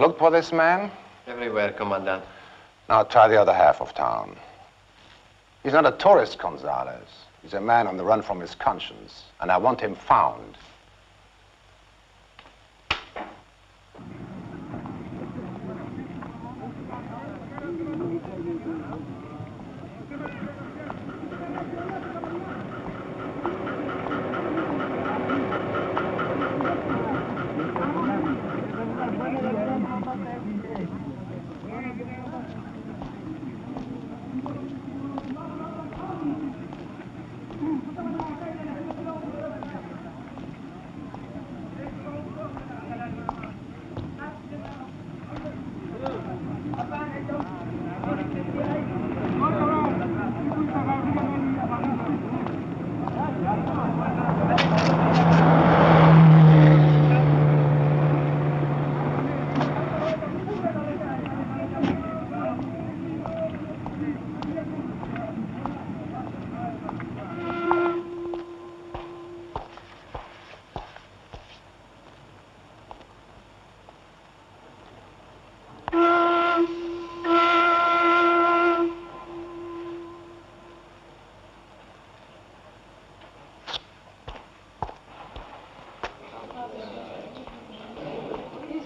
looked for this man? Everywhere, Commandant. Now try the other half of town. He's not a tourist, Gonzalez. He's a man on the run from his conscience, and I want him found.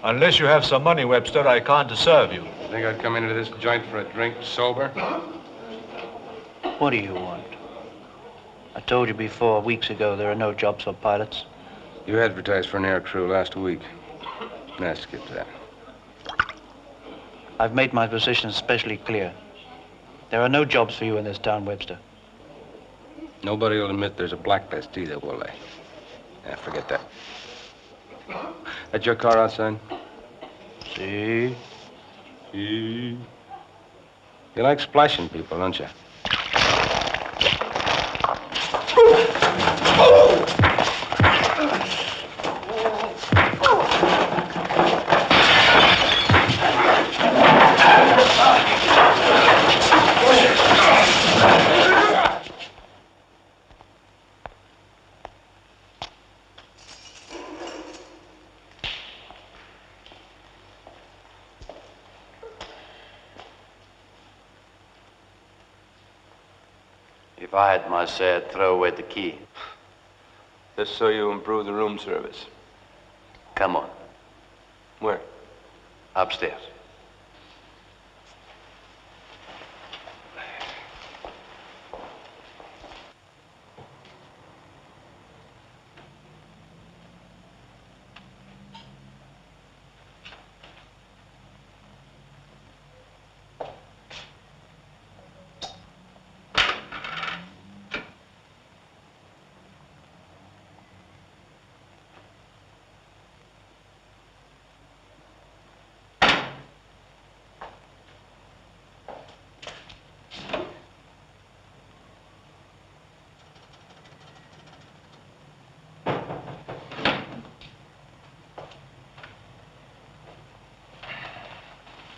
Unless you have some money, Webster, I can't serve you. You think I'd come into this joint for a drink sober? What do you want? I told you before, weeks ago, there are no jobs for pilots. You advertised for an air crew last week. Nah, skip that. I've made my position especially clear. There are no jobs for you in this town, Webster. Nobody will admit there's a blacklist either, will they? Yeah, forget that. That's your car outside? See? See? You like splashing people, don't you? If I had my say, I'd throw away the key. Just so you improve the room service. Come on. Where? Upstairs.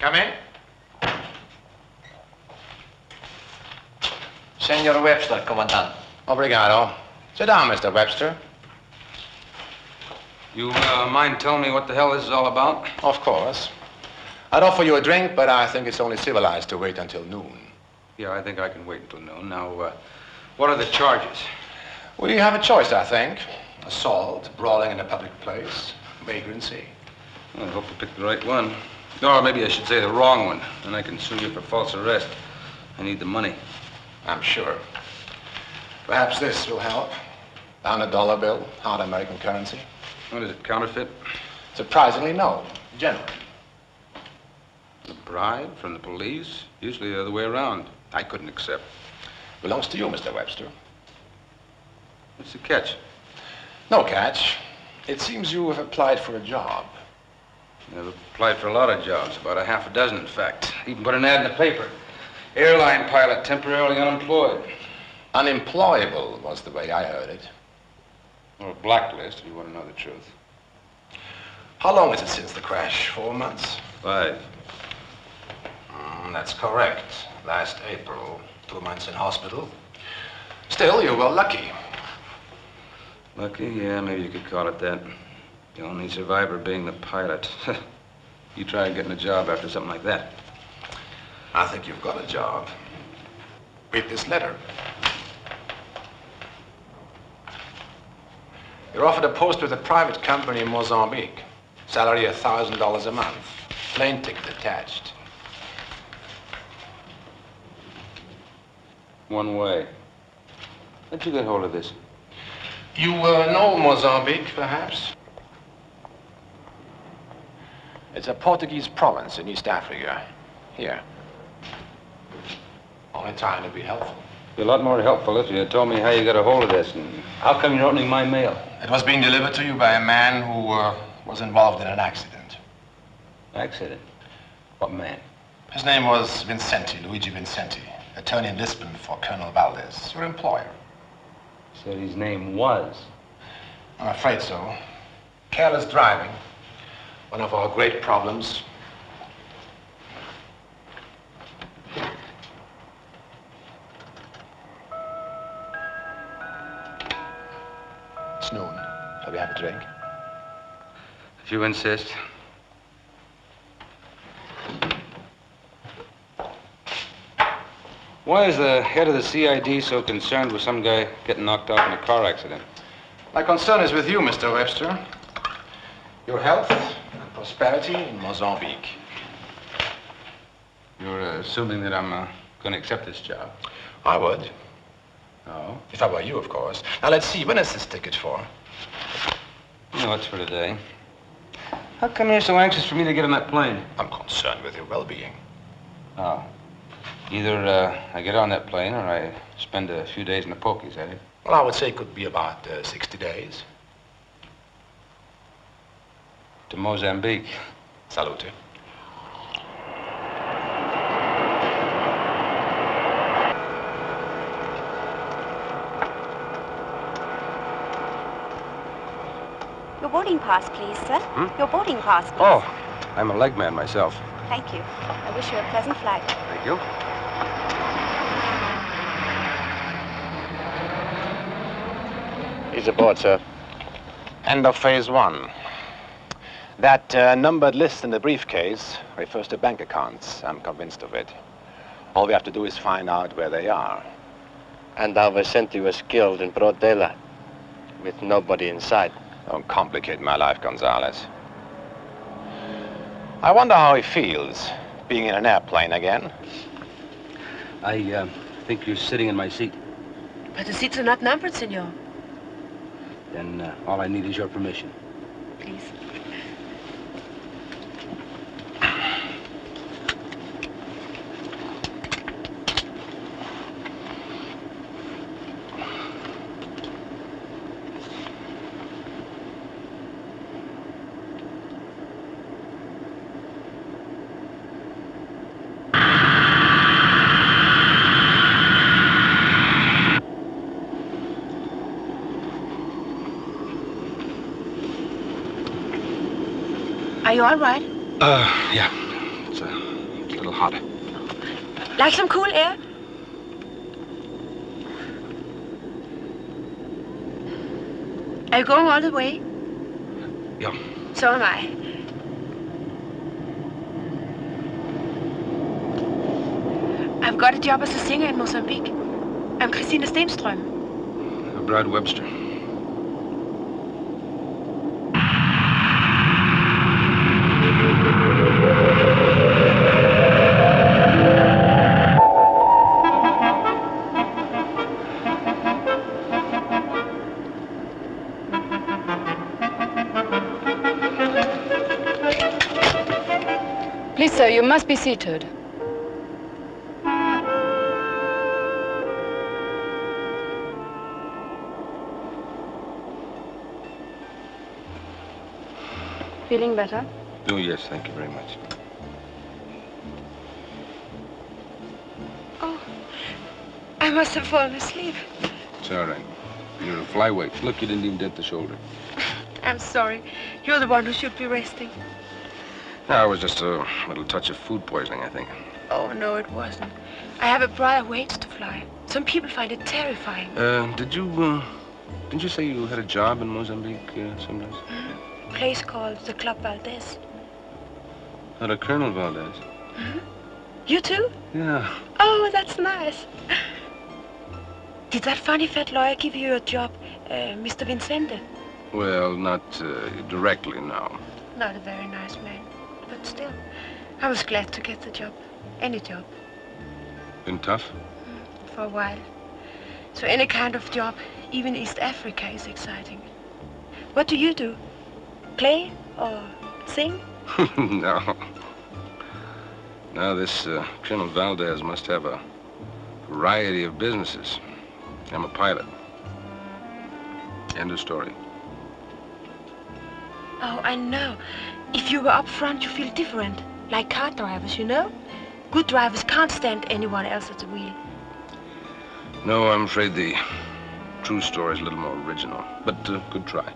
Come in. Senor Webster, Commandant. Obrigado. Sit down, Mr. Webster. You mind telling me what the hell this is all about? Of course. I'd offer you a drink, but I think it's only civilized to wait until noon. Yeah, I think I can wait until noon. Now, what are the charges? We have a choice, I think. Assault, brawling in a public place, vagrancy. Well, I hope you picked the right one. Or maybe I should say the wrong one. Then I can sue you for false arrest. I need the money. I'm sure. Perhaps this will help. Down a dollar bill, hard American currency. What is it, counterfeit? Surprisingly, no. Genuine. A bribe from the police? Usually the other way around. I couldn't accept. Belongs to you, Mr. Webster. What's the catch? No catch. It seems you have applied for a job. I've applied for a lot of jobs, about a half a dozen, in fact. Even put an ad in the paper. Airline pilot, temporarily unemployed. Unemployable was the way I heard it. Or a blacklist, if you want to know the truth. How long is it since the crash? 4 months? 5. That's correct. Last April. 2 months in hospital. Still, you were lucky. Lucky? Yeah, maybe you could call it that. The only survivor being the pilot. You try getting a job after something like that. I think you've got a job. Read this letter. You're offered a post with a private company in Mozambique. Salary $1,000 a month. Plane ticket attached. One way. How'd you get hold of this? You know Mozambique, perhaps? It's a Portuguese province in East Africa. Here. Only trying to be helpful. Be a lot more helpful if you had told me how you got a hold of this and how come you're opening my mail. It was being delivered to you by a man who was involved in an accident. Accident? What man? His name was Luigi Vincenti, attorney in Lisbon for Colonel Valdez, your employer. Said his name was? I'm afraid so. Careless driving, one of our great problems. It's noon. Shall we have a drink? If you insist. Why is the head of the CID so concerned with some guy getting knocked off in a car accident? My concern is with you, Mr. Webster. Your health and prosperity in Mozambique. You're assuming that I'm going to accept this job? I would. Oh? If I were you, of course. Now, let's see. When is this ticket for? No, it's for today. How come you're so anxious for me to get on that plane? I'm concerned with your well-being. Oh. Either I get on that plane or I spend a few days in the Portuguese, is that it? Well, I would say it could be about 60 days. To Mozambique. Salute. Your boarding pass, please, sir. Your boarding pass, please. Oh, I'm a leg man myself. Thank you. I wish you a pleasant flight. Thank you. He's aboard, sir. End of phase one. That numbered list in the briefcase refers to bank accounts. I'm convinced of it. All we have to do is find out where they are. And how Vicente was killed in broad daylight, with nobody inside. Don't complicate my life, Gonzalez. I wonder how he feels, being in an airplane again. I think you're sitting in my seat. But the seats are not numbered, senor. Then all I need is your permission. Please. Are you all right? Yeah. It's a little hot. Like some cool air? Are you going all the way? Yeah. So am I. I've got a job as a singer in Mozambique. I'm Christina Stenström. Brad Webster. Please, sir, you must be seated. Feeling better? Oh, yes, thank you very much. Oh, I must have fallen asleep. It's all right. You're a flyweight. Look, you didn't even dent the shoulder. I'm sorry. You're the one who should be resting. No, it was just a little touch of food poisoning, I think. Oh, no, it wasn't. I have a brother who hates to fly. Some people find it terrifying. Didn't you say you had a job in Mozambique someplace? A place called the Club Valdez. Not a Colonel Valdez. Hmm? You too? Yeah. Oh, that's nice. Did that funny fat lawyer give you a job, Mr. Vincente? Well, not directly, no. Not a very nice man, but still. I was glad to get the job. Any job. Been tough? For a while. So any kind of job, even East Africa, is exciting. What do you do? Play or sing? No. Now, this Colonel Valdez must have a variety of businesses. I'm a pilot. End of story. Oh, I know. If you were up front, you feel different. Like car drivers, you know? Good drivers can't stand anyone else at the wheel. No, I'm afraid the true story is a little more original. But good try.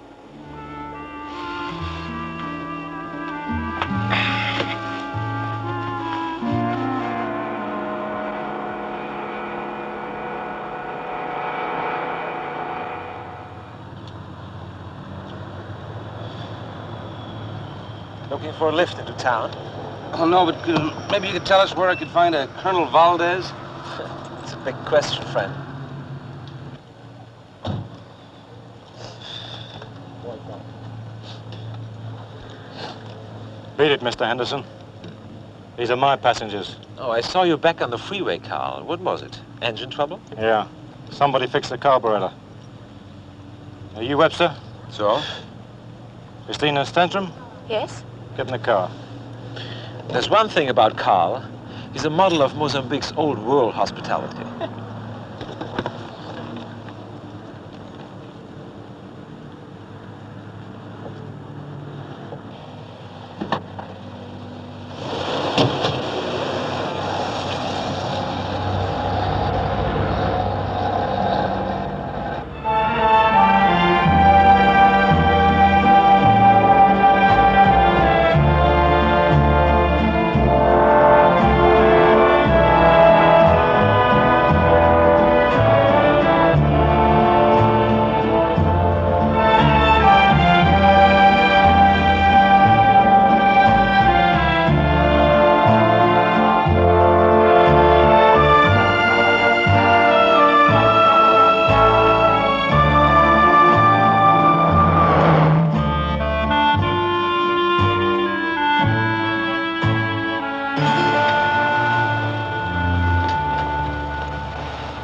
Looking for a lift into town? Oh, no, but maybe you could tell us where I could find a Colonel Valdez? It's a big question, friend. Beat it, Mr. Henderson. These are my passengers. Oh, I saw you back on the freeway, Carl. What was it? Engine trouble? Yeah. Somebody fixed the carburetor. Are you Webster? So? Christina Stentrum? Yes? Get in the car. There's one thing about Carl. He's a model of Mozambique's old world hospitality.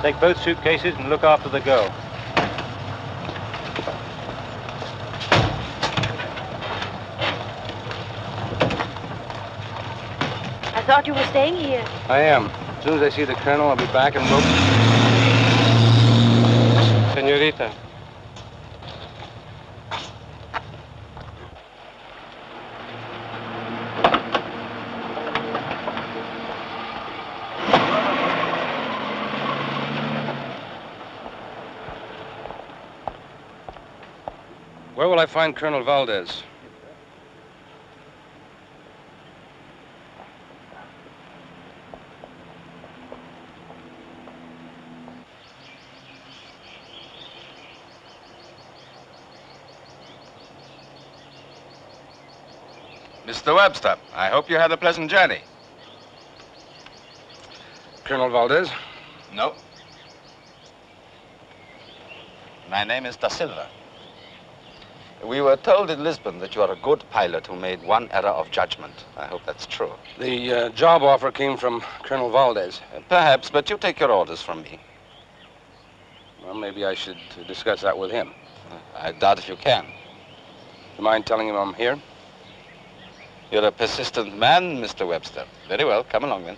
Take both suitcases and look after the girl. I thought you were staying here. I am. As soon as I see the Colonel, I'll be back and rope. Senorita. Where will I find Colonel Valdez? Mr. Webster, I hope you had a pleasant journey. Colonel Valdez? No. My name is Da Silva. We were told in Lisbon that you are a good pilot who made one error of judgment. I hope that's true. The job offer came from Colonel Valdez. Perhaps, but you take your orders from me. Well, maybe I should discuss that with him. I doubt if you can. You mind telling him I'm here? You're a persistent man, Mr. Webster. Very well, come along then.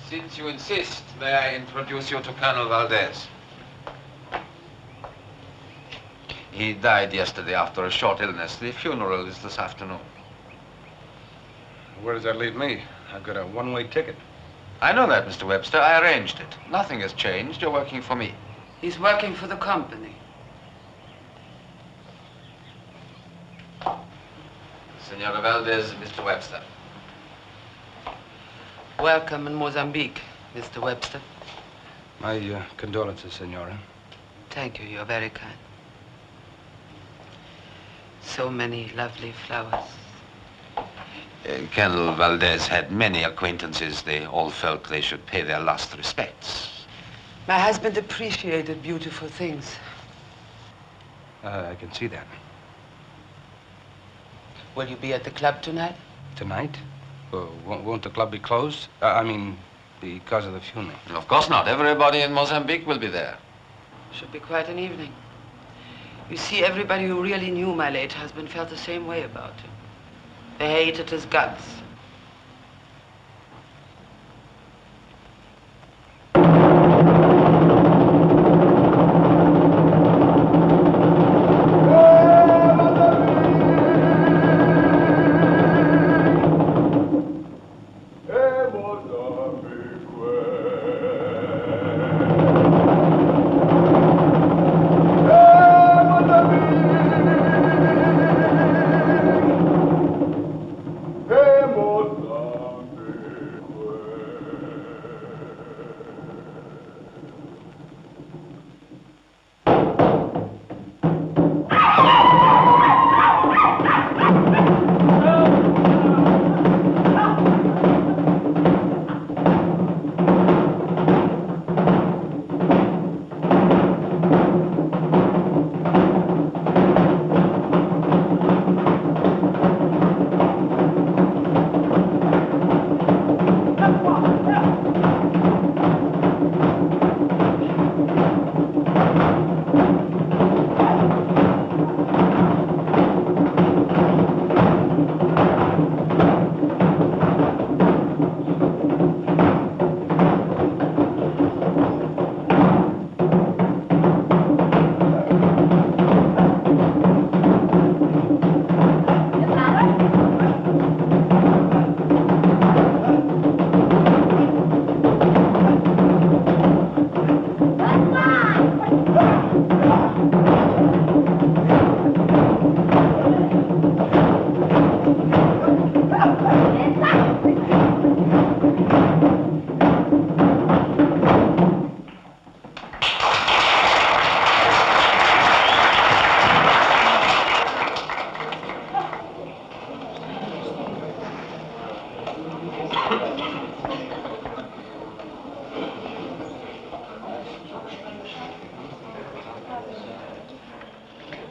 Since you insist, may I introduce you to Colonel Valdez? He died yesterday after a short illness. The funeral is this afternoon. Where does that leave me? I've got a one-way ticket. I know that, Mr. Webster. I arranged it. Nothing has changed. You're working for me. He's working for the company. Senora Valdez, Mr. Webster. Welcome in Mozambique, Mr. Webster. My condolences, Senora. Thank you. You're very kind. So many lovely flowers. Colonel Valdez had many acquaintances. They all felt they should pay their last respects. My husband appreciated beautiful things. I can see that. Will you be at the club tonight? Tonight? Won't the club be closed? I mean, because of the funeral. Of course not. Everybody in Mozambique will be there. Should be quite an evening. You see, everybody who really knew my late husband felt the same way about him. They hated his guts.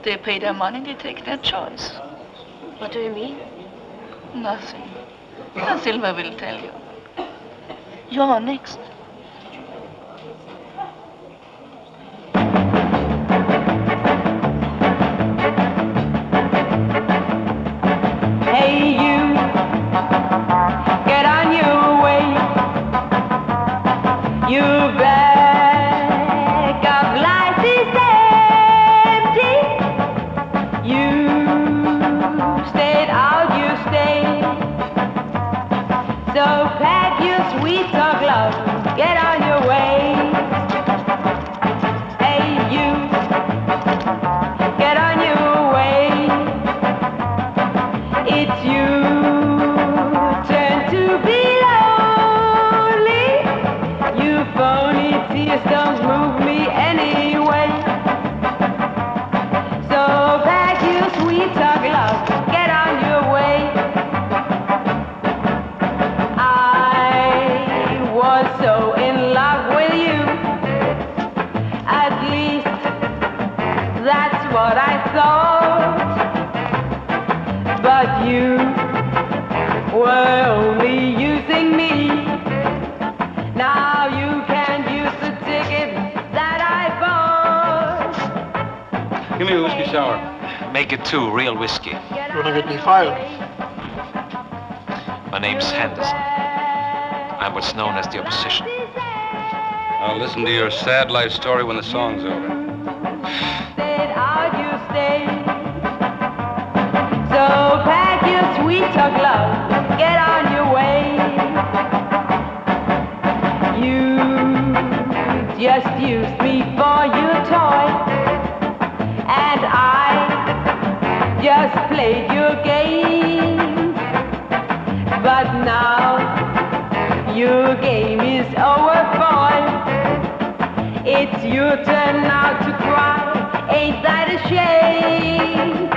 They pay their money, they take their choice. What do you mean? Nothing. Da Silva will tell you. You're next. Hey you, get on your way. You bag of life is empty. You stayed out, you stayed. So pack your sweet talk love, get on your way. Hey you, get on your way. It's you turn to be lonely. You phony tears don't move me anyway. So pack your sweet talk love, get on your way. I was so in love with you. At least that's what I thought. But you were only using me. Now you can't use the ticket that I bought. Give me a whiskey sour. Make it 2 real whiskey. You wanna get me fired? My name's Henderson. I'm what's known as the opposition. I'll listen to your sad life story when the song's over. Stayed out, you stayed. So pack your sweet talk love, get on your way. You just used me for your toy, and I just played your game. But now your game is over, boy. It's your turn now to cry. Ain't that a shame?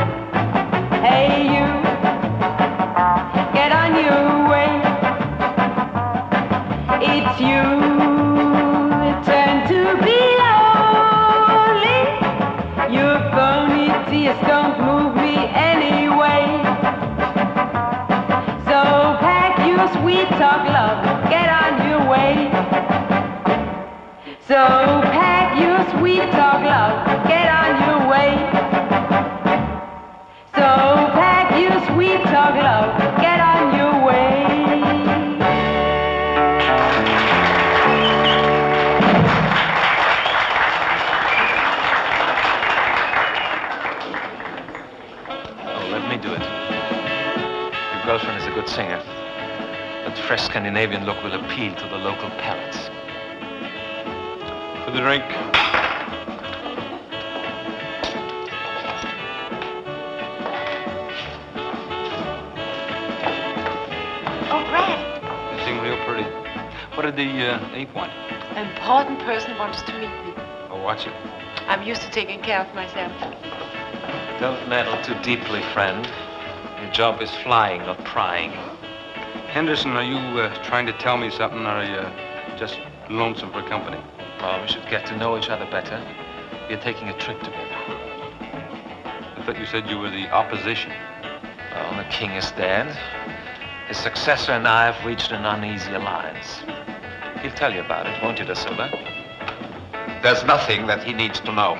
So pack your sweet talk, love, get on your way. So pack your sweet talk, love, get on your way. Oh, let me do it. Your girlfriend is a good singer. That fresh Scandinavian look will appeal to the local palates. For the drink. Oh, Brad. You seem real pretty. What did the ape want? An important person wants to meet me. Oh, watch it. I'm used to taking care of myself. Don't meddle too deeply, friend. Your job is flying, not prying. Henderson, are you trying to tell me something, or are you just lonesome for company? Well, we should get to know each other better. We're taking a trip together. I thought you said you were the opposition. Well, the king is dead. His successor and I have reached an uneasy alliance. He'll tell you about it, won't you, Da Silva? There's nothing that he needs to know.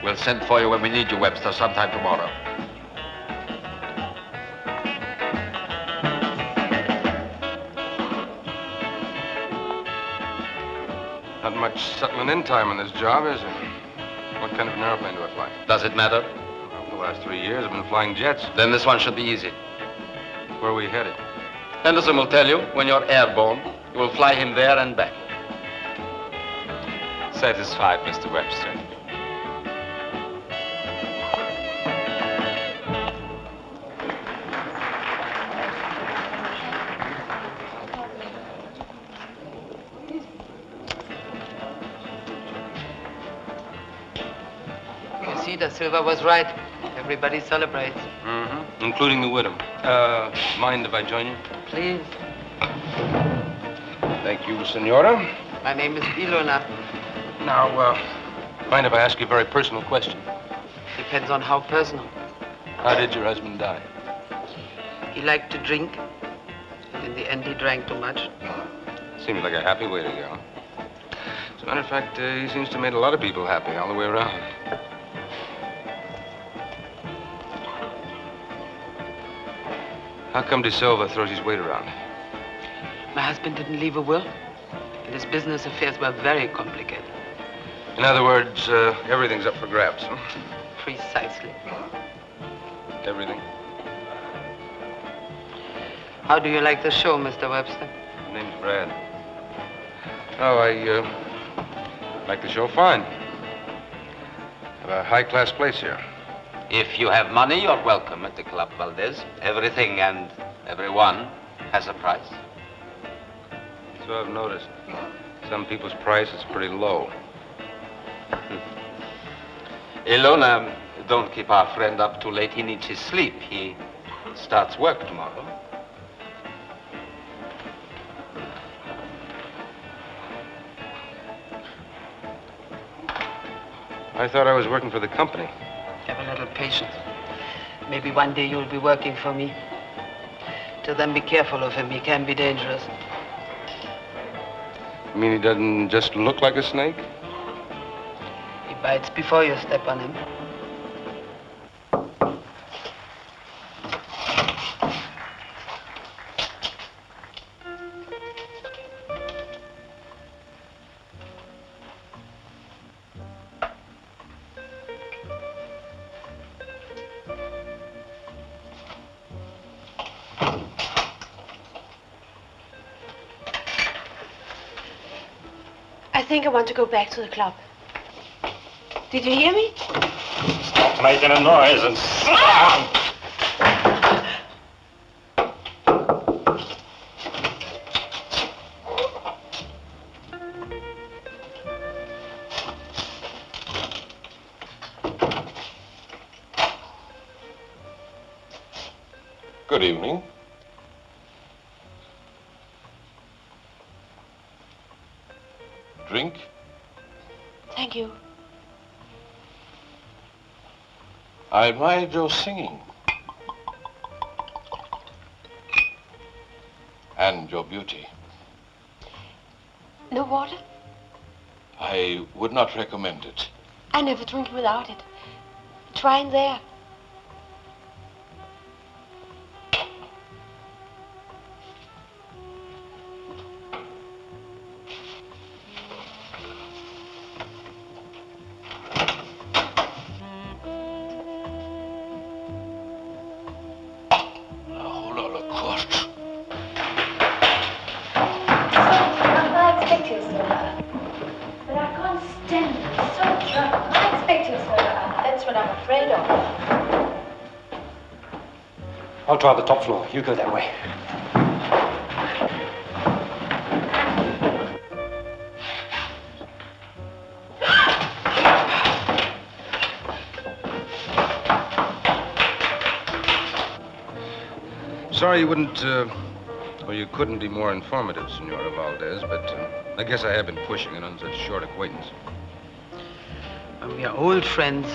We'll send for you when we need you, Webster, sometime tomorrow. Not much settling in time on this job, is there? What kind of an airplane do I fly? Does it matter? Well, for the last 3 years, I've been flying jets. Then this one should be easy. Where are we headed? Henderson will tell you when you're airborne. You will fly him there and back. Satisfied, Mr. Webster. You see, Da Silva was right. Everybody celebrates. Mm-hmm. Including the widow. Mind if I join you? Please. Thank you, Senora. My name is Ilona. Now, mind if I ask you a very personal question? Depends on how personal. How did your husband die? He liked to drink, and in the end he drank too much. Seems like a happy way to go. As a matter of fact, he seems to have made a lot of people happy all the way around. How come De Silva throws his weight around? My husband didn't leave a will, and his business affairs were very complicated. In other words, everything's up for grabs, huh? Precisely. Everything? How do you like the show, Mr. Webster? My name's Brad. Oh, I like the show fine. Have a high-class place here. If you have money, you're welcome at the Club Valdez. Everything and everyone has a price. So I've noticed. Some people's price is pretty low. Ilona, don't keep our friend up too late. He needs his sleep. He starts work tomorrow. I thought I was working for the company. Have a little patience. Maybe one day you'll be working for me. Till then, be careful of him. He can be dangerous. You mean he doesn't just look like a snake? He bites before you step on him. I think I want to go back to the club. Did you hear me? Stop making a noise and sit down. Good evening. Drink? Thank you. I admired your singing. And your beauty. No water? I would not recommend it. I never drink without it. Try in there. I'll try the top floor. You go that way. Sorry you wouldn't, or you couldn't be more informative, Senora Valdez, but I guess I have been pushing it on such short acquaintance. We are old friends.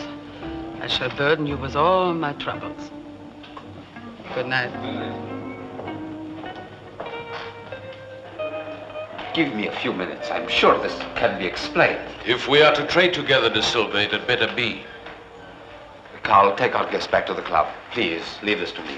I shall burden you with all my troubles. Good night. Give me a few minutes. I'm sure this can be explained. If we are to trade together, De Silva, it had better be. Carl, take our guest back to the club. Please, leave this to me.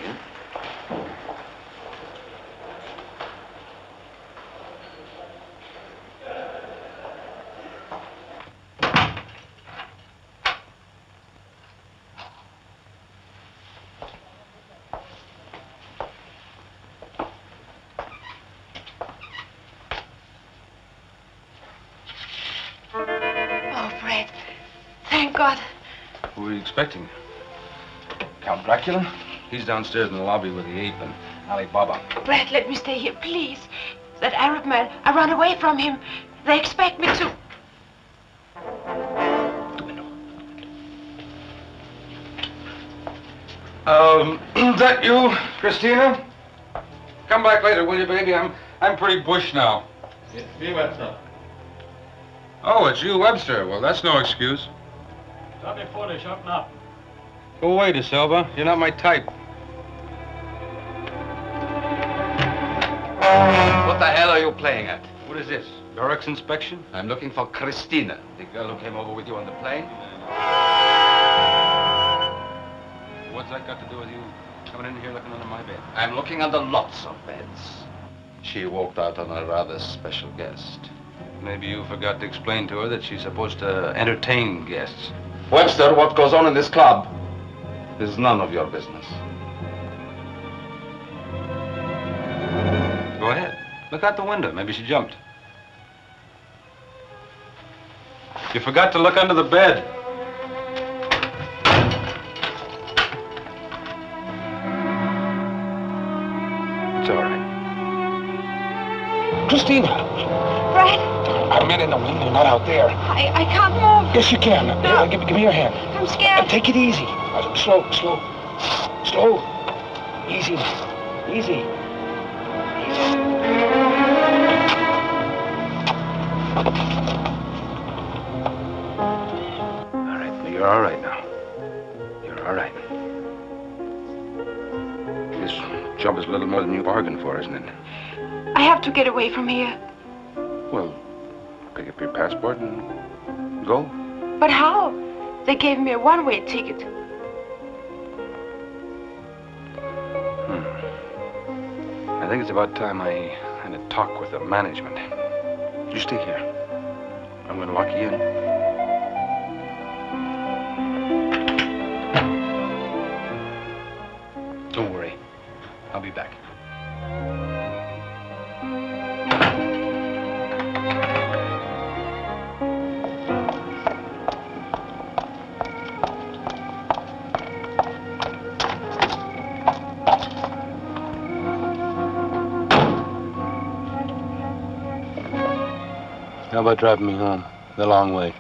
Who are you expecting? Count Dracula? He's downstairs in the lobby with the ape and Ali Baba. Brad, let me stay here, please. That Arab man, I run away from him. They expect me to... Is that you, Christina? Come back later, will you, baby? I'm pretty bush now. It's me, Webster. Oh, it's you, Webster. Well, that's no excuse. Don't be foolish, open up. Go away, De Silva. You're not my type. What the hell are you playing at? What is this? Barracks inspection? I'm looking for Christina, the girl who came over with you on the plane. What's that got to do with you coming in here looking under my bed? I'm looking under lots of beds. She walked out on a rather special guest. Maybe you forgot to explain to her that she's supposed to entertain guests. Webster, what goes on in this club is none of your business. Go ahead. Look out the window. Maybe she jumped. You forgot to look under the bed. It's all right. Christina! Brad? I'm in the window, not out there. I can't move. Yes, you can. No. Give me your hand. I'm scared. Take it easy. Slow. Easy. Easy. All right, well, you're all right now. You're all right. This job is a little more than you bargained for, isn't it? I have to get away from here. Well, pick up your passport and go. But how? They gave me a one-way ticket. I think it's about time I had a talk with the management. You stay here. I'm going to lock you in. Don't worry. I'll be back. How about driving me home? The long way.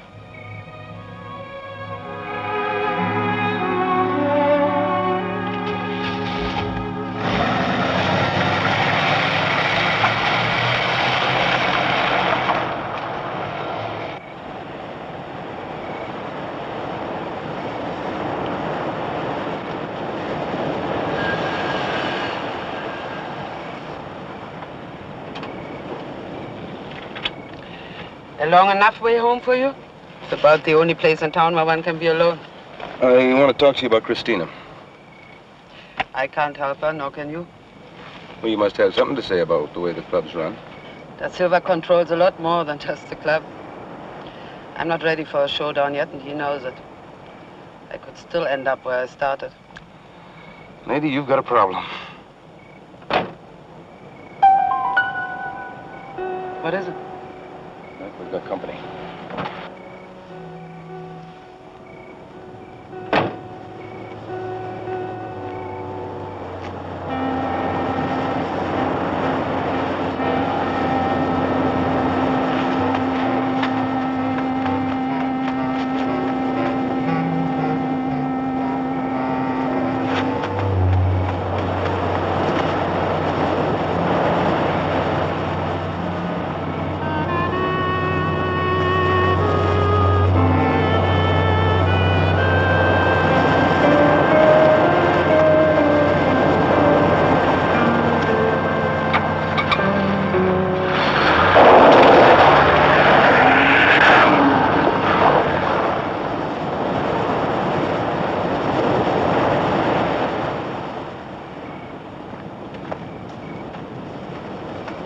A long enough way home for you? It's about the only place in town where one can be alone. I want to talk to you about Christina. I can't help her, nor can you. Well, you must have something to say about the way the club's run. Da Silva controls a lot more than just the club. I'm not ready for a showdown yet, and he knows it. I could still end up where I started. Lady, you've got a problem. What is it? Look, we've got company.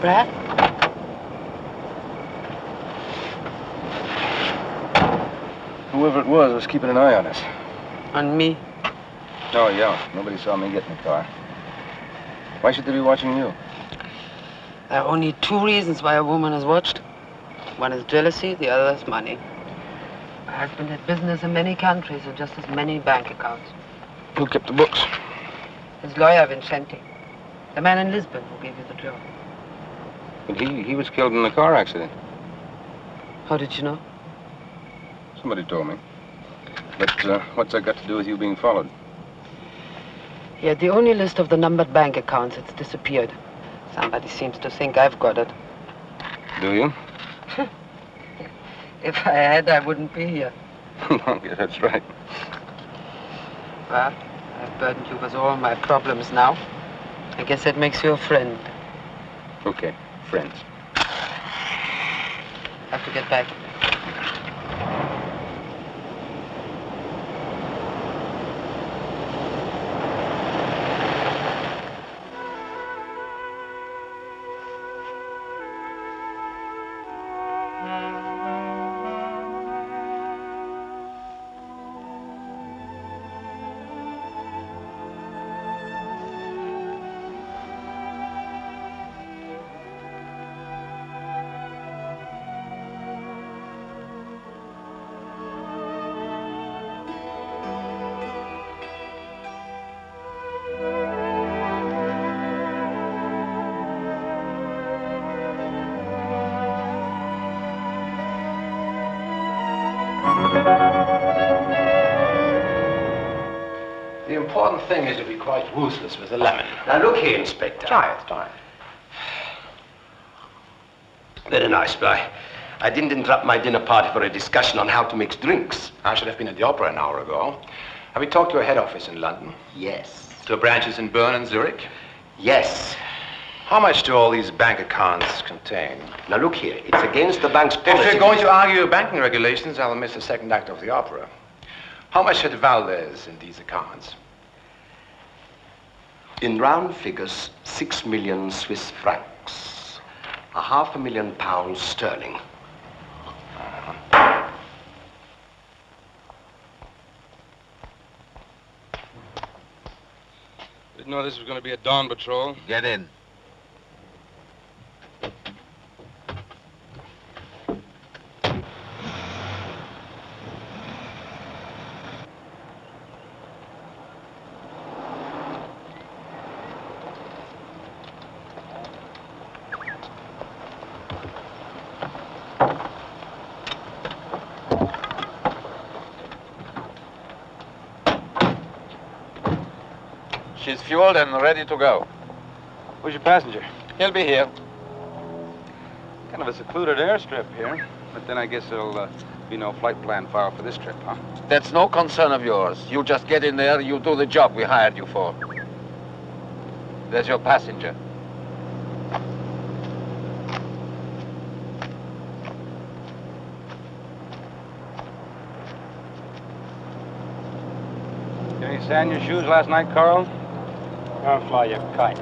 Brad? Whoever it was keeping an eye on us. On me? Oh, yeah. Nobody saw me get in the car. Why should they be watching you? There are only two reasons why a woman is watched. One is jealousy, the other is money. My husband had business in many countries and just as many bank accounts. Who kept the books? His lawyer, Vincenti. The man in Lisbon who gave you the job. But he was killed in a car accident. How did you know? Somebody told me. But what's that got to do with you being followed? He had the only list of the numbered bank accounts. It's disappeared. Somebody seems to think I've got it. Do you? If I had, I wouldn't be here. Yeah, that's right. Well, I've burdened you with all my problems now. I guess that makes you a friend. Okay, friends. I have to get back. The important thing is to be quite ruthless with the lemon. Now look here, Inspector. Try it, try it. Very nice, but I didn't interrupt my dinner party for a discussion on how to mix drinks. I should have been at the opera an hour ago. Have you talked to your head office in London? Yes. To branches in Bern and Zurich? Yes. How much do all these bank accounts contain? Now look here, it's against the bank's policy. If you're going to argue banking regulations, I'll miss the second act of the opera. How much had Valdez in these accounts? In round figures, 6 million Swiss francs. £500,000 sterling. Didn't know this was going to be a dawn patrol. Get in. She's fueled and ready to go. Where's your passenger? He'll be here. Kind of a secluded airstrip here. But then I guess there'll be no flight plan filed for this trip, huh? That's no concern of yours. You just get in there, you do the job we hired you for. There's your passenger. sand your shoes last night, Carl? I'll fly your kite.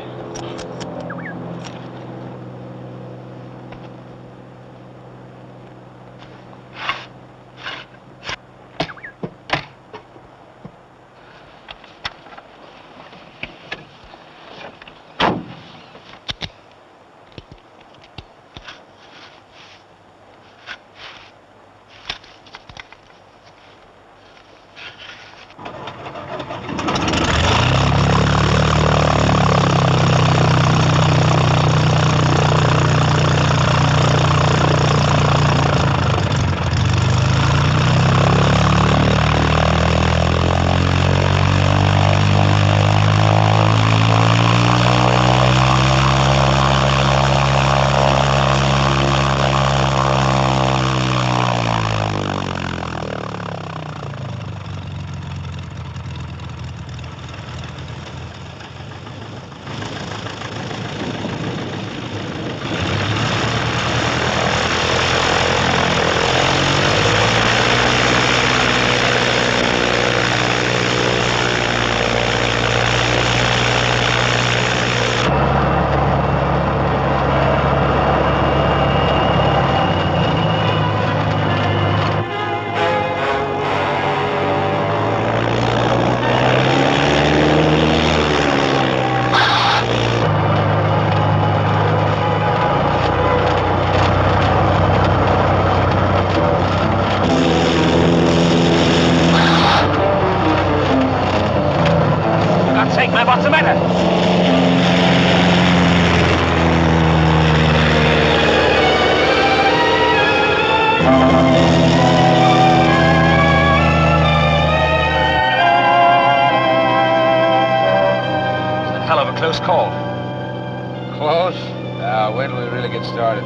What's the matter? It's a hell of a close call. Close? Wait till we really get started.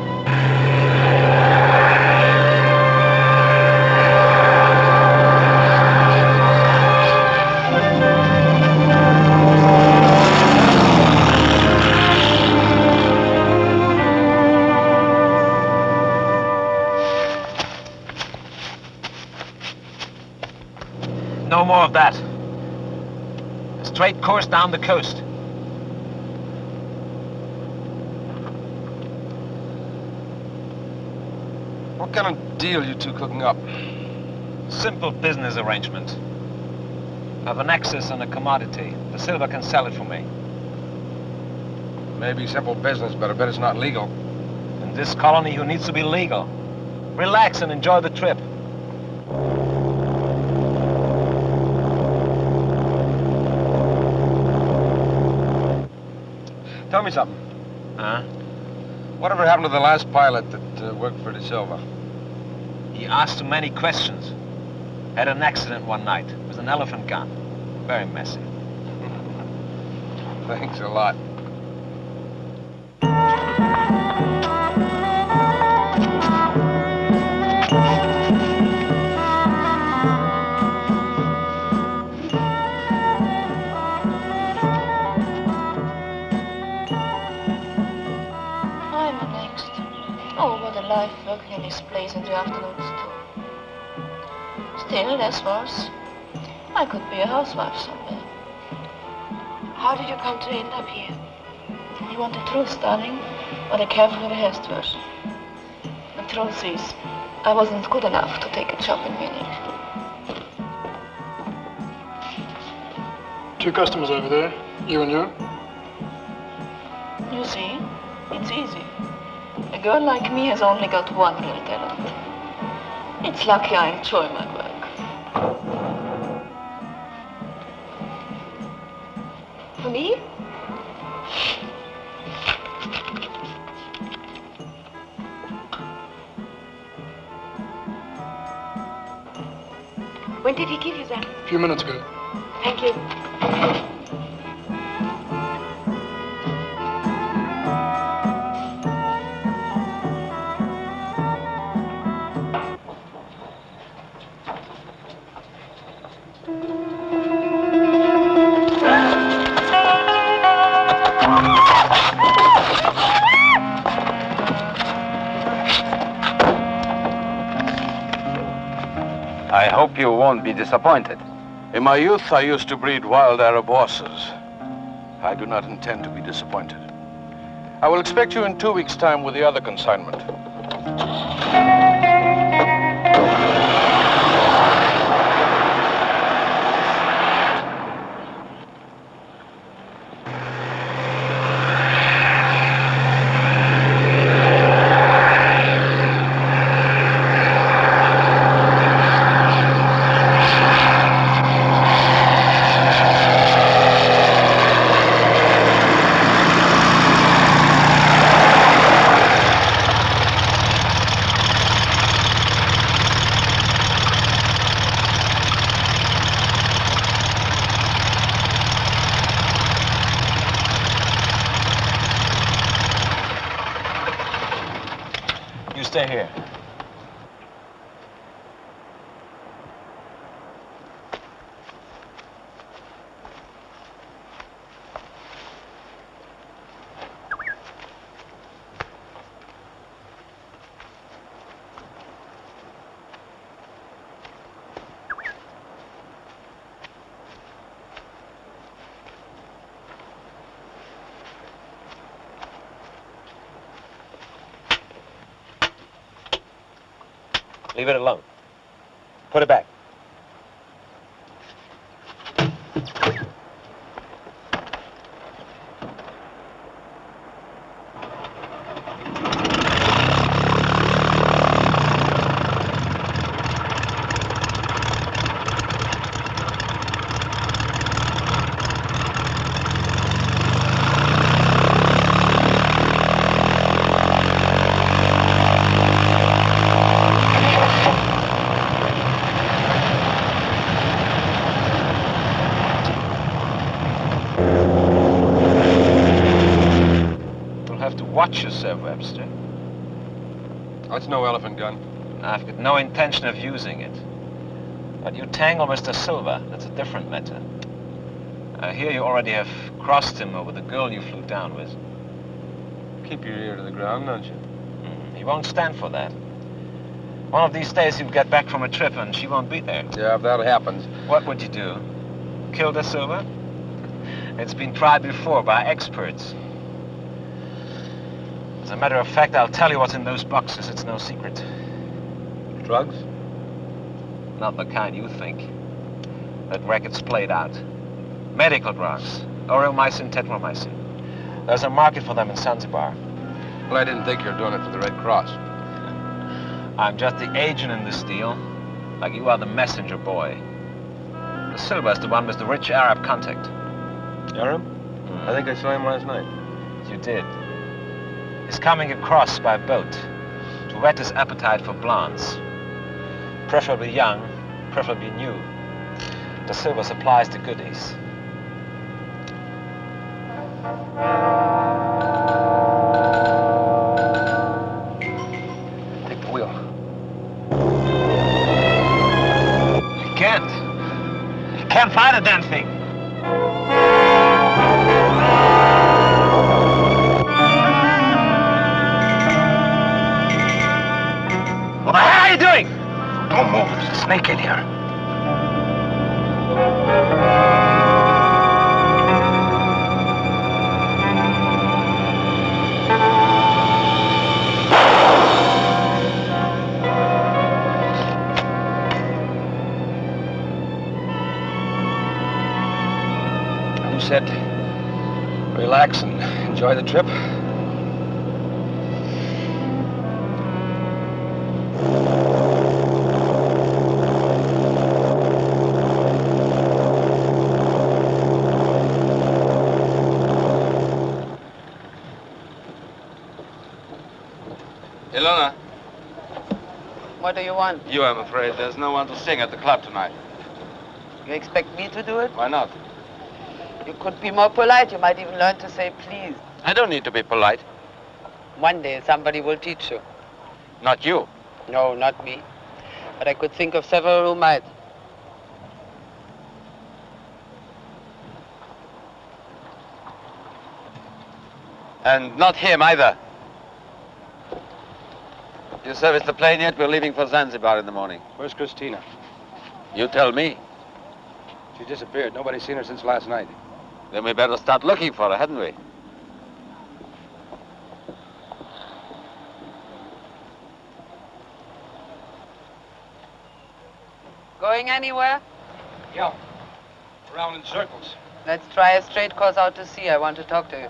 No more of that. A straight course down the coast. What kind of deal you two cooking up? Simple business arrangement. I have an access on a commodity. The silver can sell it for me. Maybe simple business, but I bet it's not legal. In this colony, who needs to be legal? Relax and enjoy the trip. Tell me something. Huh? Whatever happened to the last pilot that worked for De Silva? He asked too many questions. Had an accident one night with an elephant gun. Very messy. Thanks a lot. Life working in this place in the afternoons too. Still, less worse. I could be a housewife someday. How did you come to end up here? You want the truth, darling, or the carefully rehearsed version? The truth is, I wasn't good enough to take a job in Munich. 2 customers over there, you and you. You see, it's easy. A girl like me has only got one real talent. It's lucky I enjoy my work. For me? When did he give you that? A few minutes ago. Thank you. I hope you won't be disappointed. In my youth, I used to breed wild Arab horses. I do not intend to be disappointed. I will expect you in 2 weeks' time with the other consignment. Stay here. Leave it alone. Put it back. Watch yourself, Webster. Oh, it's no elephant gun. I've got no intention of using it. But you tangle Mr. Silva, that's a different matter. I hear you already have crossed him over the girl you flew down with. Keep your ear to the ground, don't you? He won't stand for that. One of these days he'll get back from a trip and she won't be there. Yeah, if that happens. What would you do? Kill the Silva? It's been tried before by experts. As a matter of fact, I'll tell you what's in those boxes. It's no secret. Drugs? Not the kind you think. That racket's played out. Medical drugs. Oromycin, tetramycin. There's a market for them in Zanzibar. Well, I didn't think you were doing it for the Red Cross. I'm just the agent in this deal, like you are the messenger boy. The Silva's the one with the rich Arab contact. Arab? I think I saw him last night. You did. He's coming across by boat to whet his appetite for blondes. Preferably young, preferably new. The Silva supplies the goodies. Take the wheel. You can't. You can't find a damn thing. What the hell are you doing? Don't move. There's a snake in here. You said relax and enjoy the trip. Ilona. What do you want? You, I'm afraid. There's no one to sing at the club tonight. You expect me to do it? Why not? You could be more polite. You might even learn to say please. I don't need to be polite. One day somebody will teach you. Not you. No, not me. But I could think of several who might. And not him either. You serviced the plane yet? We're leaving for Zanzibar in the morning. Where's Christina? You tell me. She disappeared. Nobody's seen her since last night. Then we better start looking for her, hadn't we? Going anywhere? Yeah. Around in circles. Let's try a straight course out to sea. I want to talk to you.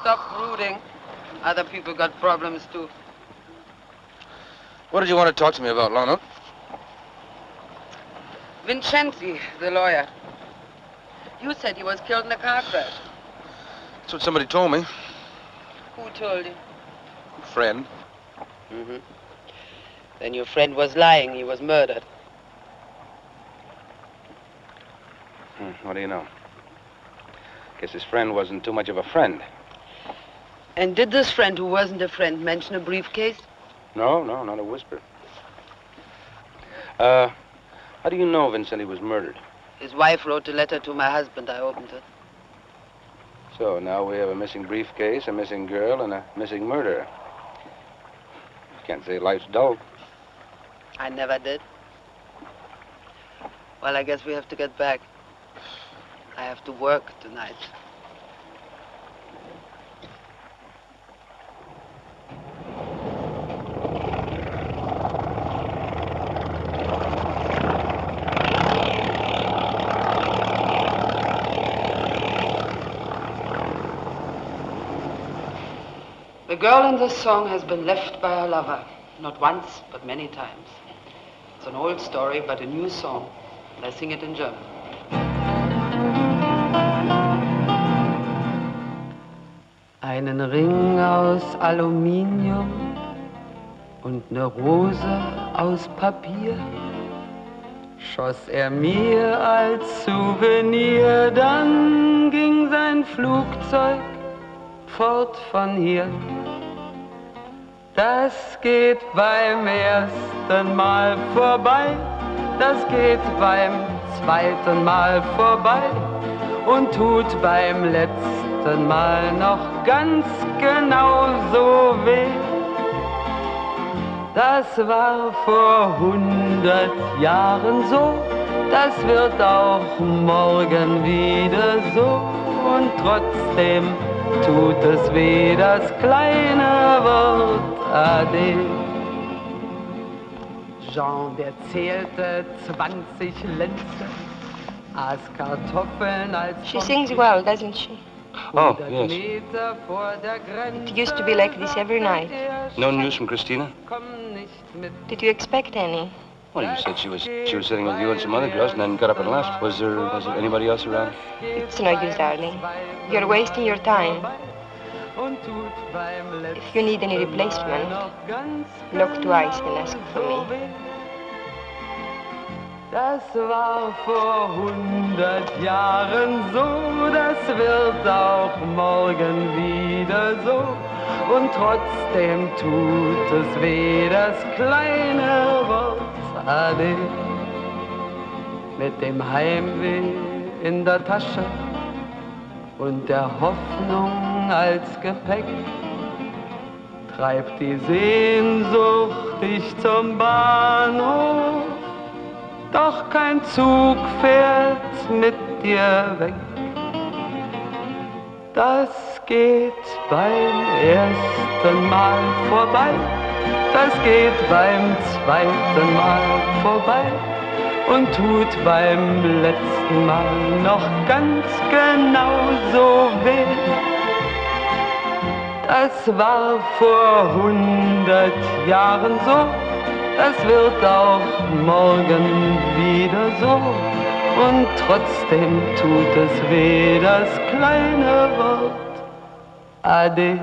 Stop brooding. Other people got problems too. What did you want to talk to me about, Lana? Vincenzi, the lawyer. You said he was killed in a car crash. That's what somebody told me. Who told you? A friend. Mm-hmm. Then your friend was lying. He was murdered. What do you know? Guess his friend wasn't too much of a friend. And did this friend who wasn't a friend mention a briefcase? No, not a whisper. How do you know Vincenti was murdered? His wife wrote a letter to my husband. I opened it. So now we have a missing briefcase, a missing girl, and a missing murderer. Can't say life's dull. I never did. Well, I guess we have to get back. I have to work tonight. The girl in this song has been left by her lover, not once, but many times. It's an old story, but a new song. And I sing it in German. Einen Ring aus Aluminium und eine Rose aus Papier schoss er mir als Souvenir, dann ging sein Flugzeug fort von hier. Das geht beim ersten Mal vorbei, das geht beim zweiten Mal vorbei und tut beim letzten Mal noch ganz genauso weh. Das war vor 100 Jahren so, das wird auch morgen wieder so und trotzdem tut es weh, das kleine Wort Ade. Jean, der zählte 20 Lenze, aß Kartoffeln als She sings well, doesn't she? Oh, yes. It used to be like this every night. No news from Christina? Did you expect any? Well, you said she was sitting with you and some other girls and then got up and left. Was there anybody else around? It's no use, darling. You're wasting your time. If you need any replacement, look twice and ask for me. Das war vor 100 Jahren so, das wird auch morgen wieder so. Und trotzdem tut es weh, das kleine Wort Ade. Mit dem Heimweh in der Tasche und der Hoffnung als Gepäck treibt die Sehnsucht dich zum Bahnhof. Doch kein Zug fährt mit dir weg. Das geht beim ersten Mal vorbei, das geht beim zweiten Mal vorbei und tut beim letzten Mal noch ganz genauso weh. Das war vor 100 Jahren so, das wird auch morgen wieder so. Und trotzdem tut es weh, das kleine Wort Ade.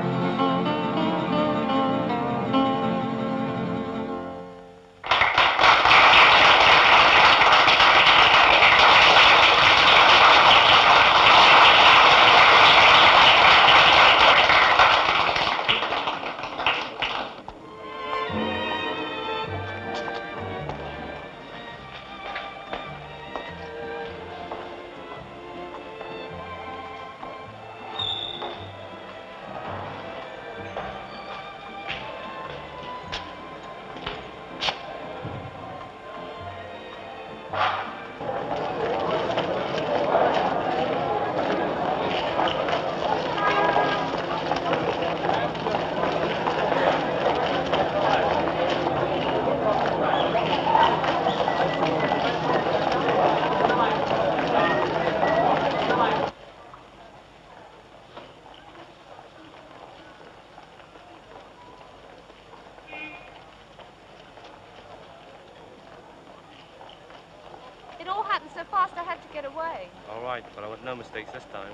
so fast I had to get away. All right, but I want no mistakes this time.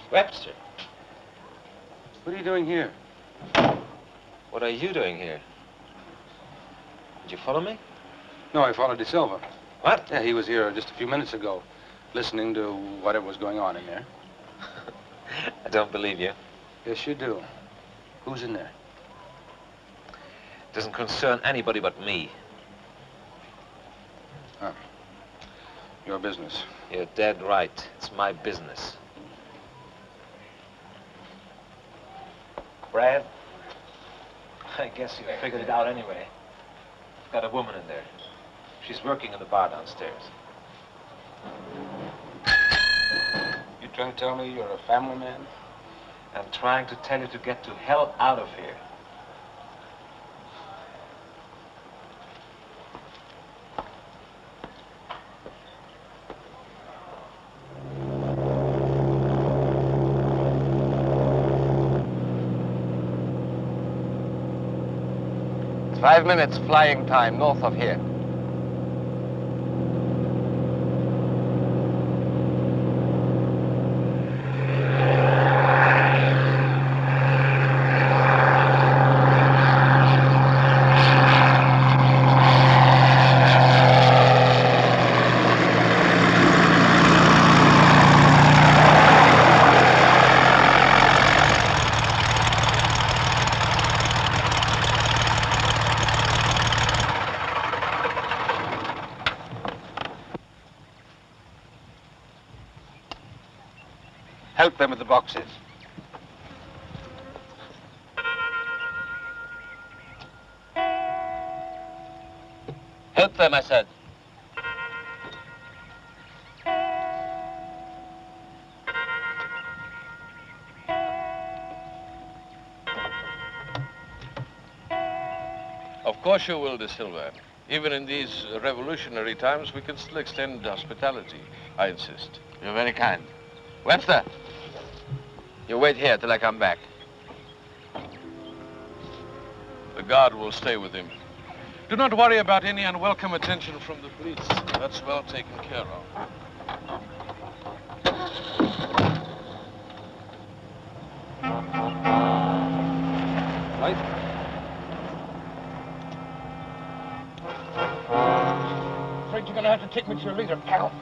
Webster, What are you doing here? what are you doing here? Did you follow me? No, I followed De Silva. What? Yeah, he was here just a few minutes ago, listening to whatever was going on in there. I don't believe you. Yes, you do. Who's in there? It doesn't concern anybody but me. Oh. Your business. You're dead right. It's my business. Brad, I guess you figured it out anyway. I've got a woman in there. She's working in the bar downstairs. You trying to tell me you're a family man? I'm trying to tell you to get to hell out of here. It's 5 minutes flying time north of here. Help them with the boxes. Help them, I said. Of course you will, De Silva. Even in these revolutionary times, we can still extend hospitality. I insist. You're very kind. Webster, you wait here till I come back. The guard will stay with him. Do not worry about any unwelcome attention from the police. That's well taken care of. Right? Afraid you're gonna have to take me to your leader, pal.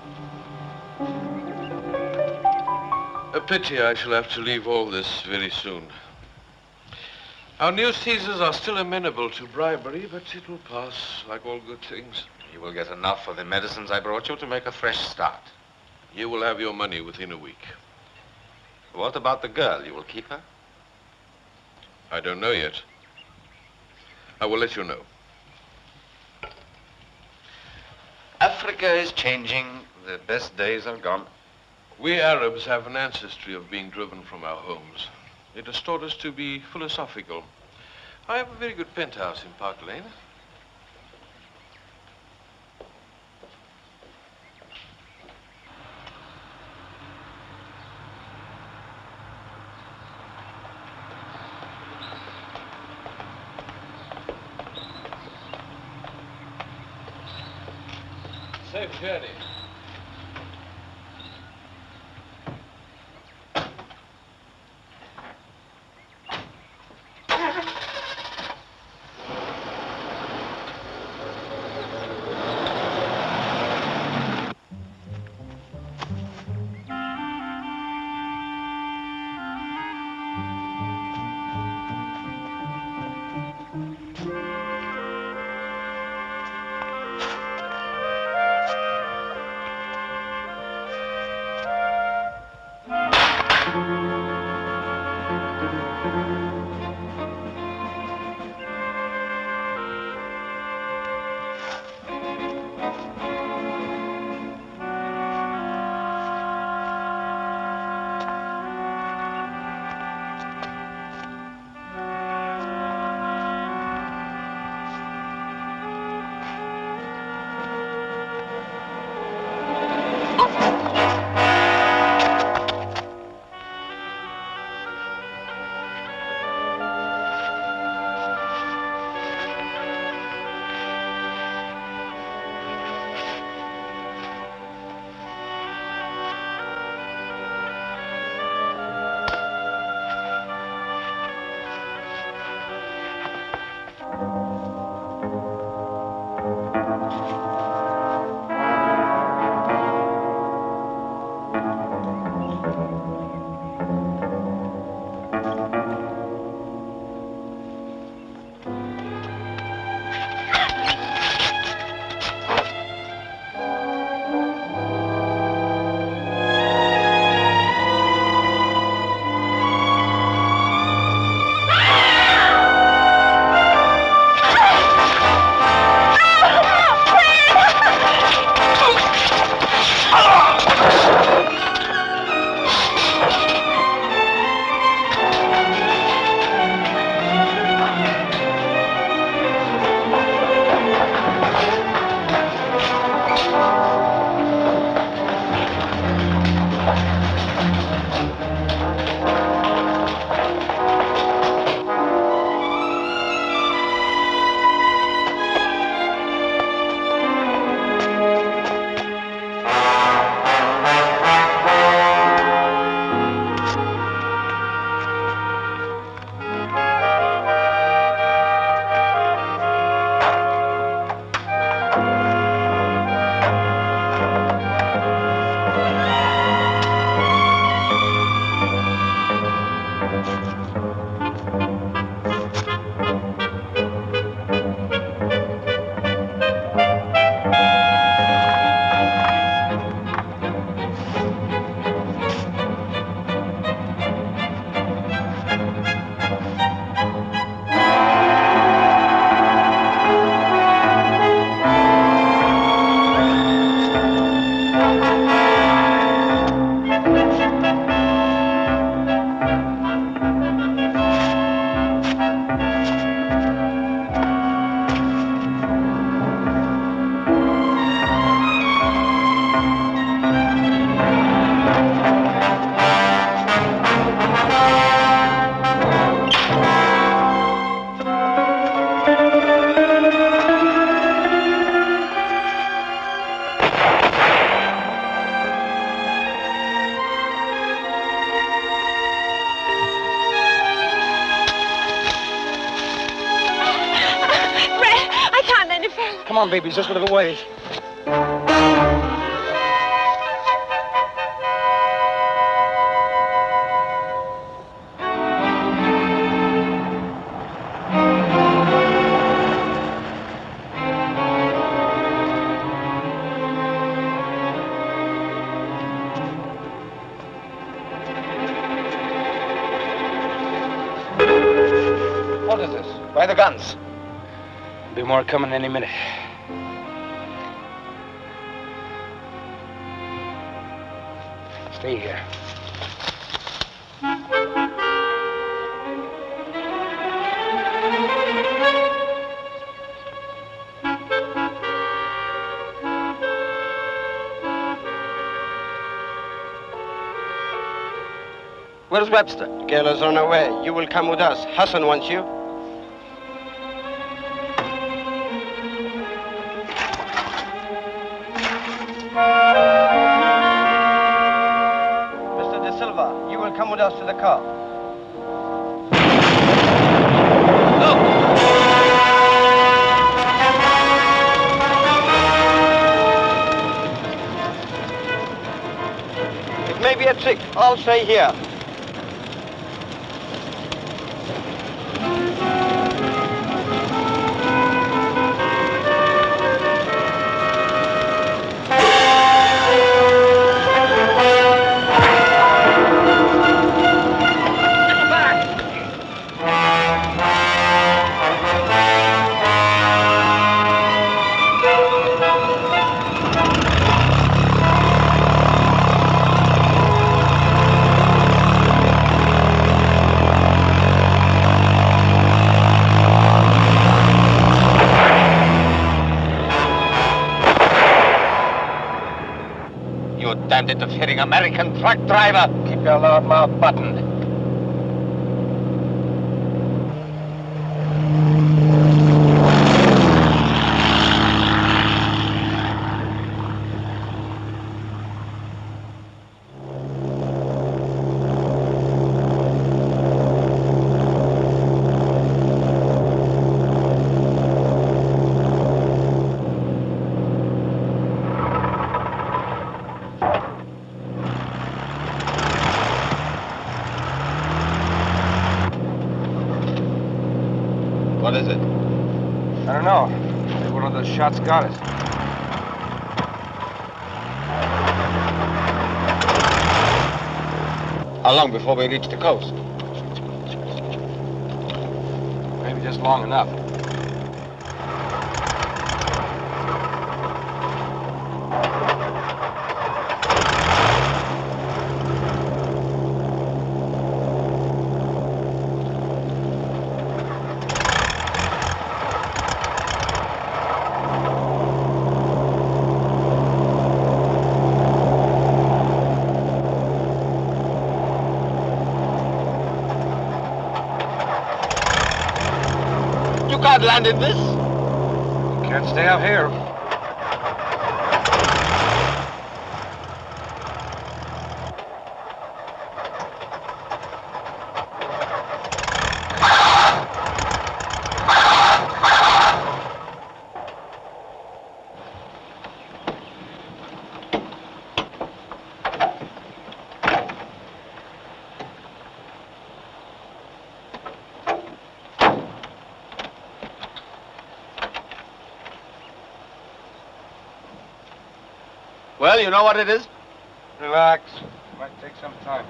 A pity I shall have to leave all this very soon. Our new Caesars are still amenable to bribery, but it will pass like all good things. You will get enough for the medicines I brought you to make a fresh start. You will have your money within a week. What about the girl? You will keep her? I don't know yet. I will let you know. Africa is changing. The best days are gone. We Arabs have an ancestry of being driven from our homes. It has taught us to be philosophical. I have a very good penthouse in Park Lane. Safe journey. Come on, baby, just a little ways. What is this? Why the guns? Be more coming any minute. Stay here. Where's Webster? The girl has run away. You will come with us. Hassan wants you. Mr. De Silva, you will come with us to the car. It may be a trick. I'll stay here. Damned interfering American truck driver! Keep your loud mouth buttoned. What is it? I don't know. Maybe one of those shots got us. How long before we reach the coast? Maybe just long enough. You can't land in this. Can't stay out here. Well, you know what it is? Relax. Might take some time.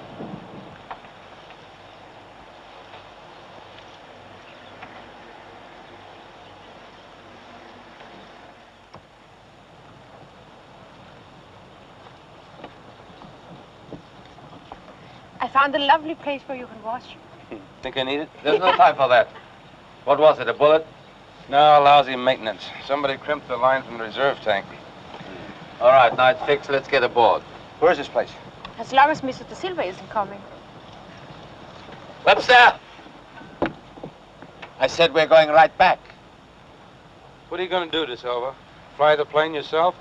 I found a lovely place where you can wash. Think I need it? There's no time for that. What was it, a bullet? No, lousy maintenance. Somebody crimped the line from the reserve tank. All right, now it's fixed. Let's get aboard. Where's this place? As long as Mr. De Silva isn't coming. Webster! I said we're going right back. What are you going to do, De Silva? Fly the plane yourself?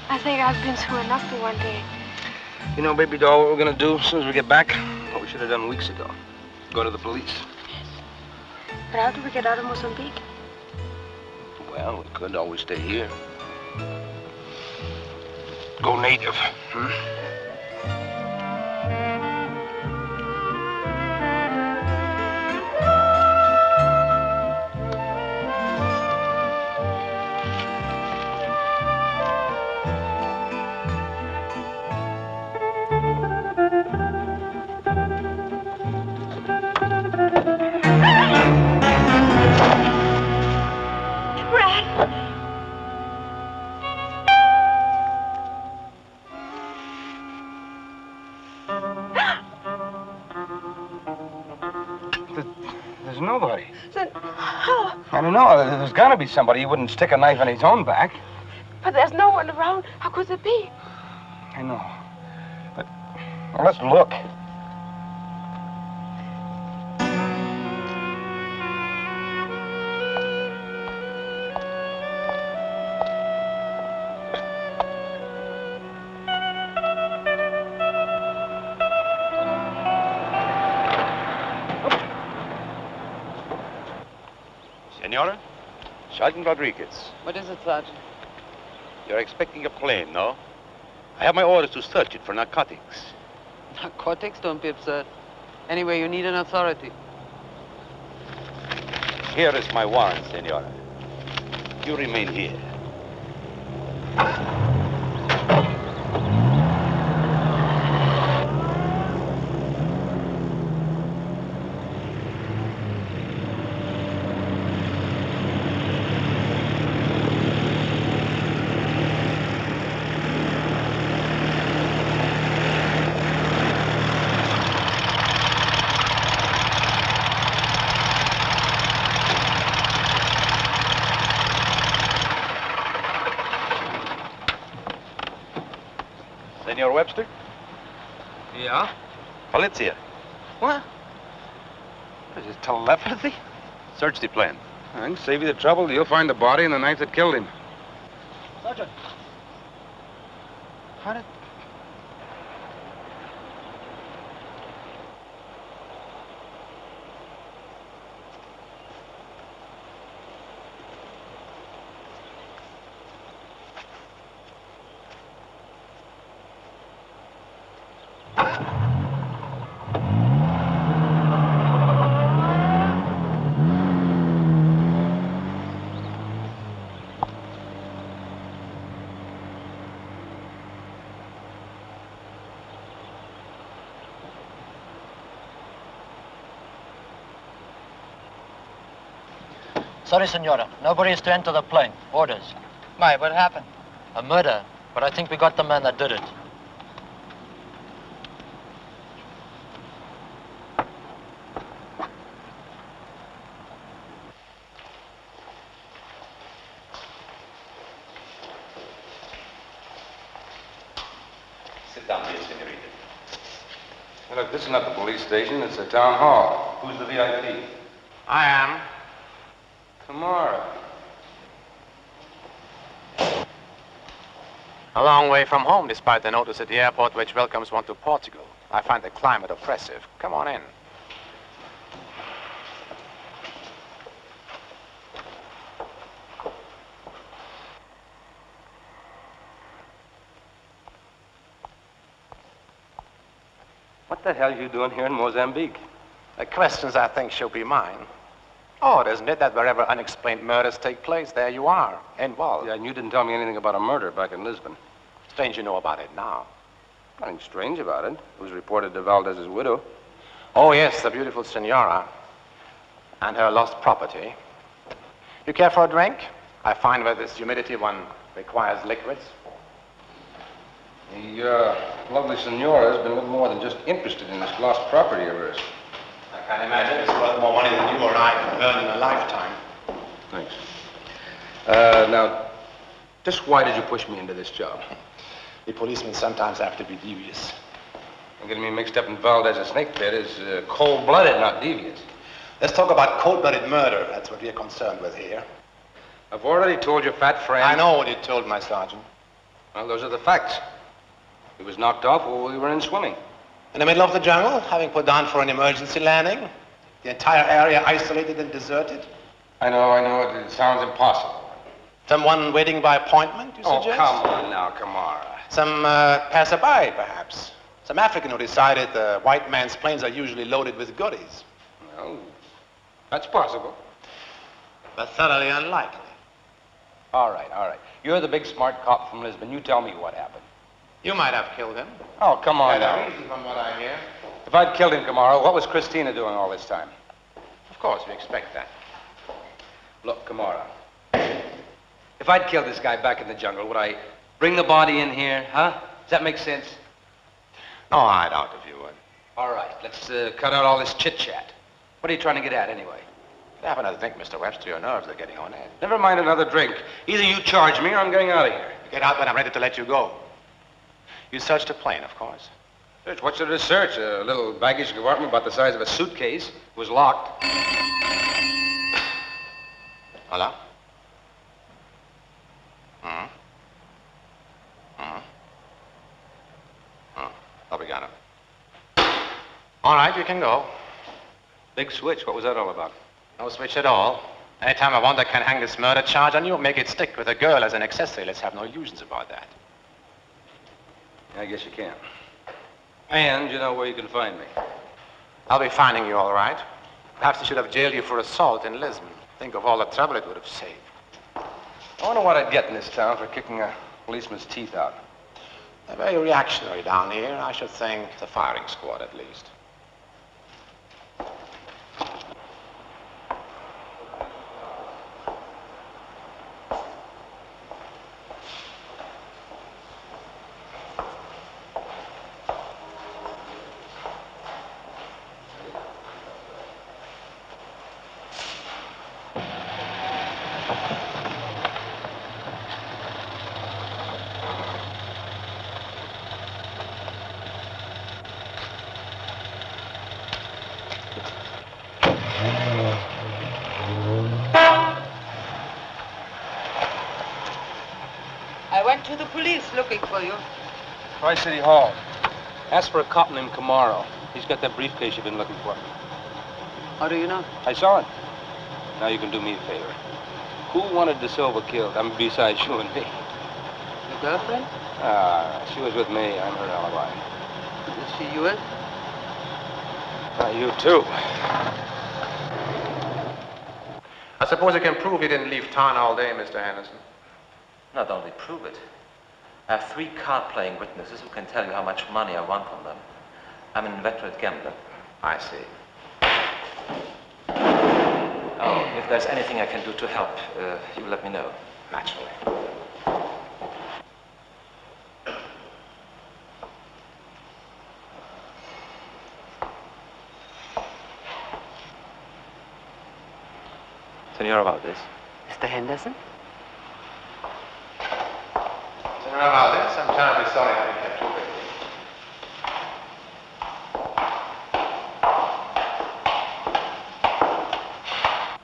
I think I've been through enough for one day. You know, baby doll, what we're gonna do as soon as we get back? What we should have done weeks ago. Go to the police. But how do we get out of Mozambique? Well, we could always stay here. Go native. There's nobody. Then how? I don't know. There's gotta be somebody. He wouldn't stick a knife in his own back. But there's no one around. How could it be? I know. But, well, let's look. Senora? Sergeant Rodriguez. What is it, Sergeant? You're expecting a plane, no? I have my orders to search it for narcotics. Narcotics? Don't be absurd. Anyway, you need an authority. Here is my warrant, Senora. You remain here. Senor Webster? Yeah? Polizia. What? Is it telepathy? Search the plane. I can save you the trouble. You'll find the body and the knife that killed him. Sergeant. How did... Sorry, Senora. Nobody is to enter the plane. Orders. Why, what happened? A murder, but I think we got the man that did it. Sit down here, senorita. Hey, look, this is not the police station. It's the town hall. Who's the VIP? I am. Tomorrow. A long way from home, despite the notice at the airport which welcomes one to Portugal. I find the climate oppressive. Come on in. What the hell are you doing here in Mozambique? The questions, I think, should be mine. Odd, isn't it, that wherever unexplained murders take place, there you are, involved. Yeah, and you didn't tell me anything about a murder back in Lisbon. Strange you know about it now. Nothing strange about it. It was reported to Valdez's widow. Oh, yes, the beautiful senora. And her lost property. You care for a drink? I find with this humidity one requires liquids. The lovely senora has been little more than just interested in this lost property of hers. I can't imagine it's worth more money than you or I can earn in a lifetime. Thanks. Now, just why did you push me into this job? The policemen sometimes have to be devious. And getting me mixed up in Valdez's snake pit is cold-blooded, not devious. Let's talk about cold-blooded murder. That's what we're concerned with here. I've already told your fat friend... I know what you told my sergeant. Well, those are the facts. He was knocked off while we were in swimming. In the middle of the jungle, having put down for an emergency landing, the entire area isolated and deserted. I know. It sounds impossible. Someone waiting by appointment, you suggest? Oh, come on now, Kamara. Some passerby, perhaps. Some African who decided the white man's planes are usually loaded with goodies. Well, that's possible. But thoroughly unlikely. All right. You're the big smart cop from Lisbon. You tell me what happened. You might have killed him. Oh, come on now. From what I hear. If I'd killed him, Kamara, what was Christina doing all this time? Of course, we expect that. Look, Kamara, if I'd killed this guy back in the jungle, would I bring the body in here, huh? Does that make sense? No, I doubt if you would. All right, let's cut out all this chit-chat. What are you trying to get at, anyway? I have another drink, Mr. Webster. Your nerves are getting on edge. Never mind another drink. Either you charge me or I'm getting out of here. Get out when I'm ready to let you go. You searched the plane, of course. Search? What's there to search? A little baggage compartment about the size of a suitcase. It was locked. Hello? Obrigado. All right, you can go. Big switch. What was that all about? No switch at all. Anytime I want, I can hang this murder charge on you and make it stick with a girl as an accessory. Let's have no illusions about that. I guess you can. And you know where you can find me. I'll be finding you, all right. Perhaps they should have jailed you for assault in Lisbon. Think of all the trouble it would have saved. I wonder what I'd get in this town for kicking a policeman's teeth out. They're very reactionary down here. I should think the firing squad, at least. I went to the police looking for you. Try City Hall. Ask for a cop named Camaro. He's got that briefcase you've been looking for. How do you know? I saw it. Now you can do me a favor. Who wanted De Silva killed? I mean, besides you and me. Your girlfriend? She was with me. I'm her alibi. Is she yours? You too. I suppose you can prove you didn't leave town all day, Mr. Henderson. Not only prove it. I have 3 card-playing witnesses who can tell you how much money I won from them. I'm an inveterate gambler. I see. Oh, if there's anything I can do to help, you let me know. Naturally. Senora Valdez. Mr. Henderson? Senora Valdez, I'm terribly sorry having kept you waiting.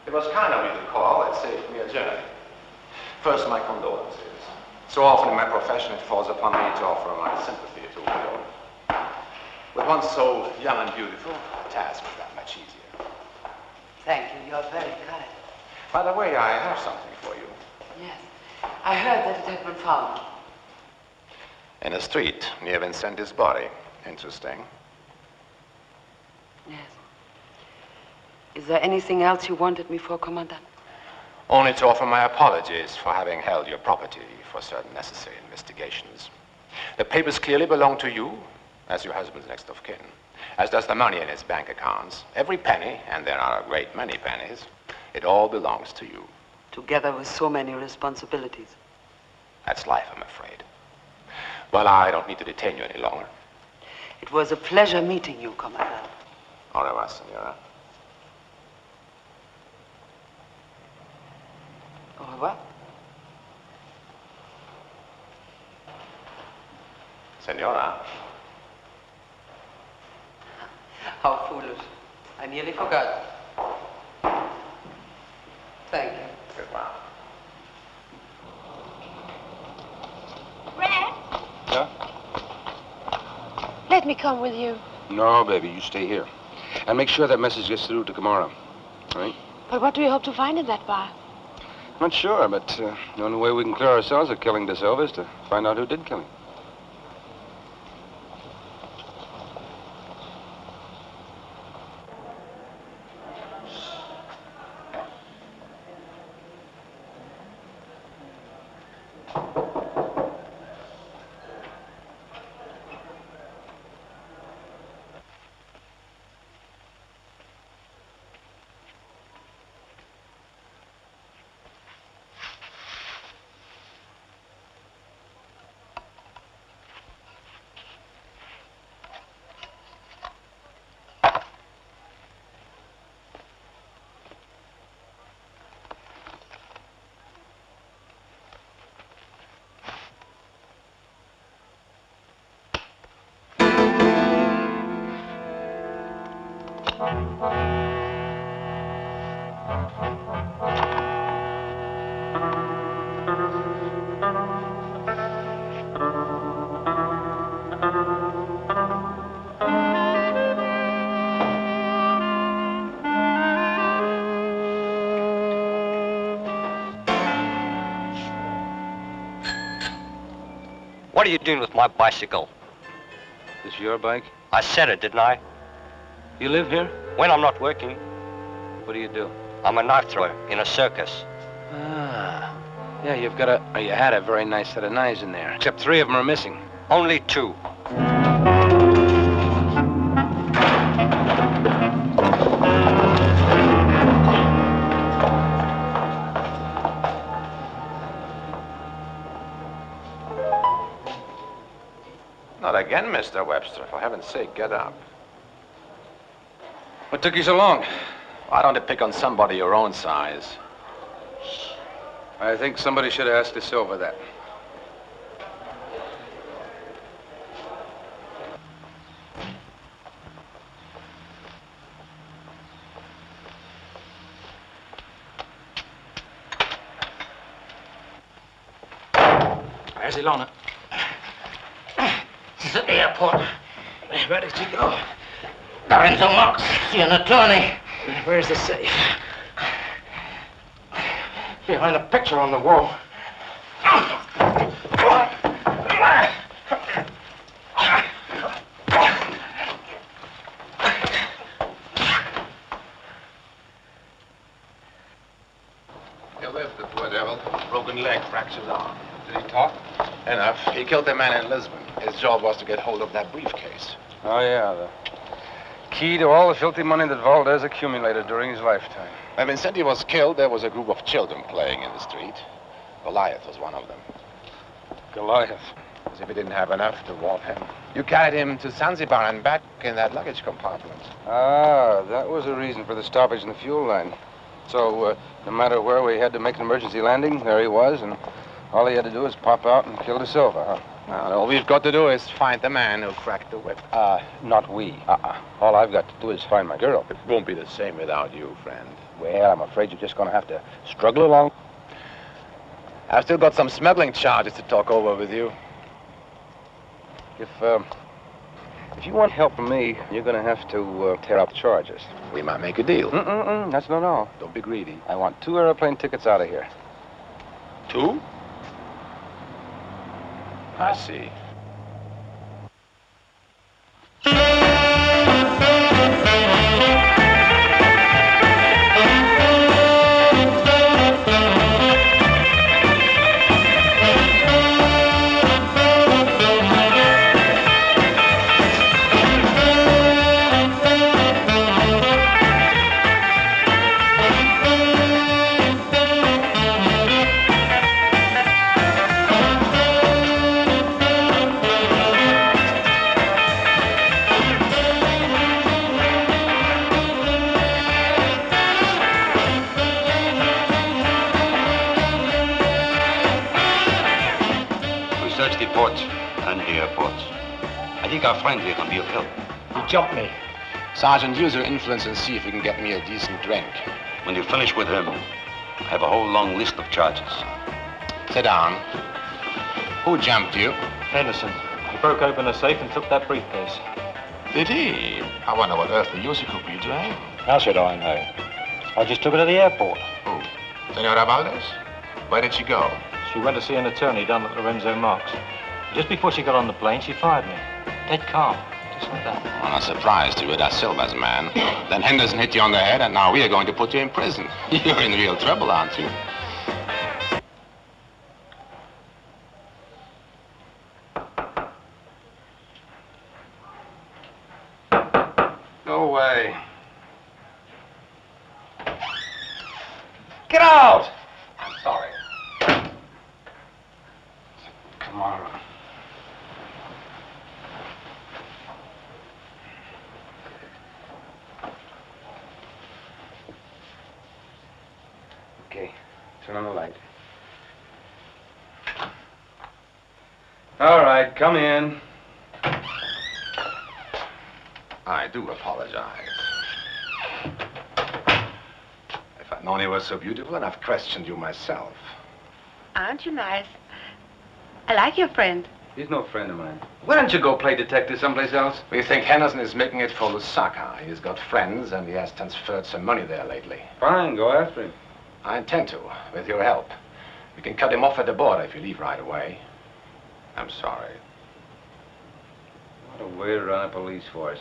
It was kind of you to call. It saved me a journey. First, my condolences. So often in my profession, it falls upon me to offer my sympathy to a widow. With one so young and beautiful, the task was that much easier. Thank you. You're very kind. By the way, I have something for you. Yes. I heard that it had been found. In a street near Vincenti's body. Interesting. Yes. Is there anything else you wanted me for, Commandant? Only to offer my apologies for having held your property for certain necessary investigations. The papers clearly belong to you, as your husband's next of kin, as does the money in his bank accounts. Every penny, and there are a great many pennies, it all belongs to you. Together with so many responsibilities. That's life, I'm afraid. Well, I don't need to detain you any longer. It was a pleasure meeting you, Commandant. Au revoir, Senora. Au revoir. Senora. How foolish. I nearly forgot. Thank you. Goodbye. Red? let me come with you. No, baby, you stay here. And make sure that message gets through to Kamara. All right? But what do you hope to find in that bar? Not sure, but the only way we can clear ourselves of killing De Silva is to find out who did kill him. What are you doing with my bicycle? This your bike? I said it, didn't I? You live here? When I'm not working. What do you do? I'm a knife thrower in a circus. Ah. Yeah, you had a very nice set of knives in there. Except 3 of them are missing. Only 2. Not again, Mr. Webster. For heaven's sake, get up. What took you so long? Why don't you pick on somebody your own size? I think somebody should have asked De Silva that. There's Ilona. She's at the airport. Ready to go. Lorenzo Marks, see an attorney. Where's the safe? Behind a picture on the wall. He lived, the poor devil. Broken leg, fractured arm. Did he talk? Enough. He killed the man in Lisbon. His job was to get hold of that briefcase. Oh, yeah, the key to all the filthy money that Valdez accumulated during his lifetime. When Vincenti was killed, there was a group of children playing in the street. Goliath was one of them. Goliath? As if he didn't have enough to wallop him. You carried him to Zanzibar and back in that luggage compartment. Ah, that was the reason for the stoppage in the fuel line. So, no matter where we had to make an emergency landing, there he was, and all he had to do was pop out and kill De Silva, huh? All we've got to do is find the man who cracked the whip. Not we. All I've got to do is find my girl. It won't be the same without you, friend. Well, I'm afraid you're just going to have to struggle along. I've still got some smuggling charges to talk over with you. If you want help from me, you're going to have to tear up the charges. We might make a deal. That's not all. Don't be greedy. I want 2 airplane tickets out of here. 2? I see. And the airports. I think our friend here can be of help. He jumped me. Sergeant, use your influence and see if you can get me a decent drink. When you finish with him, I have a whole long list of charges. Sit down. Who jumped you? Henderson. He broke open a safe and took that briefcase. Did he? I wonder what earthly use it could be to him. How should I know? I just took her to the airport. Who? Senora Valdez? Where did she go? She went to see an attorney down at Lorenzo Marx. Just before she got on the plane, she fired me. Dead calm. Just like that. I'm not surprised. You were Da Silva's man. Then Henderson hit you on the head, and now we are going to put you in prison. You're in real trouble, aren't you? Go away. Get out! I'm sorry. Come on. Okay, turn on the light. All right, come in. I do apologize. If I'd known you were so beautiful, and I've questioned you myself. Aren't you nice? I like your friend. He's no friend of mine. Why don't you go play detective someplace else? We think Henderson is making it for Lusaka. He's got friends, and he has transferred some money there lately. Fine, go after him. I intend to, with your help. We can cut him off at the border if you leave right away. I'm sorry. What a way to run a police force.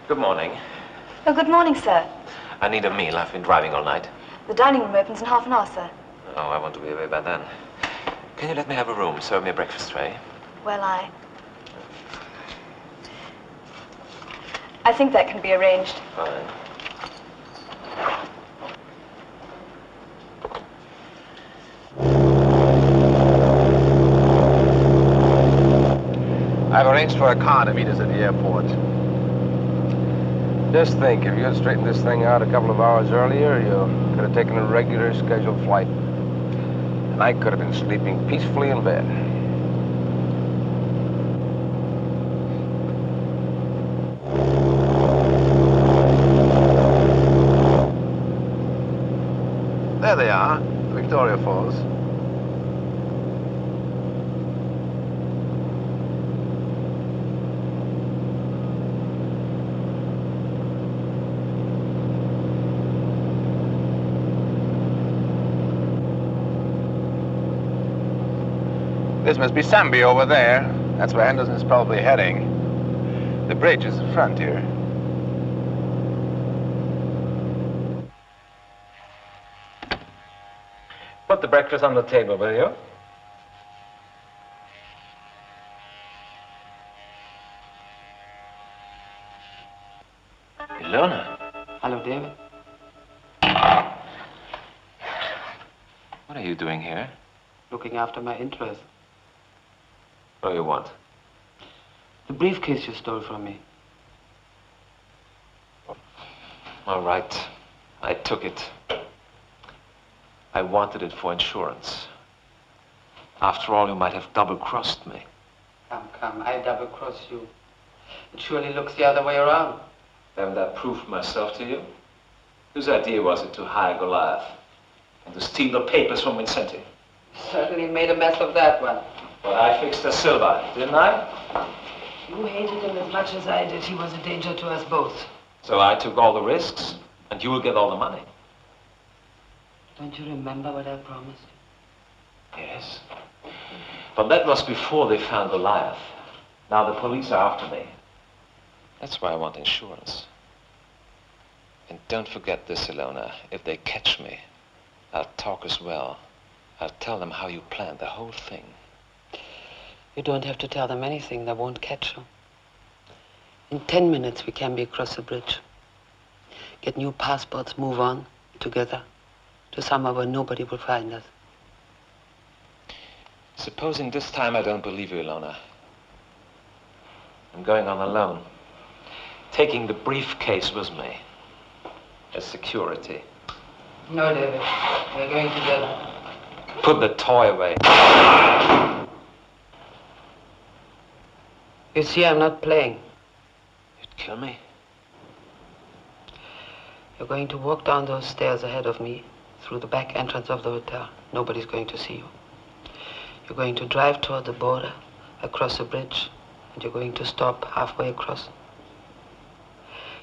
Good morning. Oh, good morning, sir. I need a meal. I've been driving all night. The dining room opens in half an hour, sir. Oh, I want to be away by then. Can you let me have a room? Serve me a breakfast tray. Well, I think that can be arranged. Fine. I've arranged for a car to meet us at the airport. Just think, if you had straightened this thing out a couple of hours earlier, you could have taken a regular scheduled flight. And I could have been sleeping peacefully in bed. There they are, Victoria Falls. This must be Zambia over there. That's where Henderson is probably heading. The bridge is the frontier. Put the breakfast on the table, will you? Ilona. Hello, David. What are you doing here? Looking after my interests. What do you want? The briefcase you stole from me. All right. I took it. I wanted it for insurance. After all, you might have double-crossed me. Come, I double-cross you. It surely looks the other way around. Haven't I proved myself to you? Whose idea was it to hire Goliath and to steal the papers from Vincenti? Certainly made a mess of that one. But I fixed the Silva, didn't I? You hated him as much as I did. He was a danger to us both. So I took all the risks, and you will get all the money. Don't you remember what I promised? Yes. But that was before they found Goliath. Now the police are after me. That's why I want insurance. And don't forget this, Ilona. If they catch me, I'll talk as well I'll tell them how you planned the whole thing. You don't have to tell them anything. They won't catch you. In 10 minutes, we can be across the bridge. Get new passports, move on together to somewhere where nobody will find us. Supposing this time I don't believe you, Ilona. I'm going on alone. Taking the briefcase with me as security. No, David. We're going together. Put the toy away. You see, I'm not playing. You'd kill me? You're going to walk down those stairs ahead of me through the back entrance of the hotel. Nobody's going to see you. You're going to drive toward the border, across the bridge, and you're going to stop halfway across.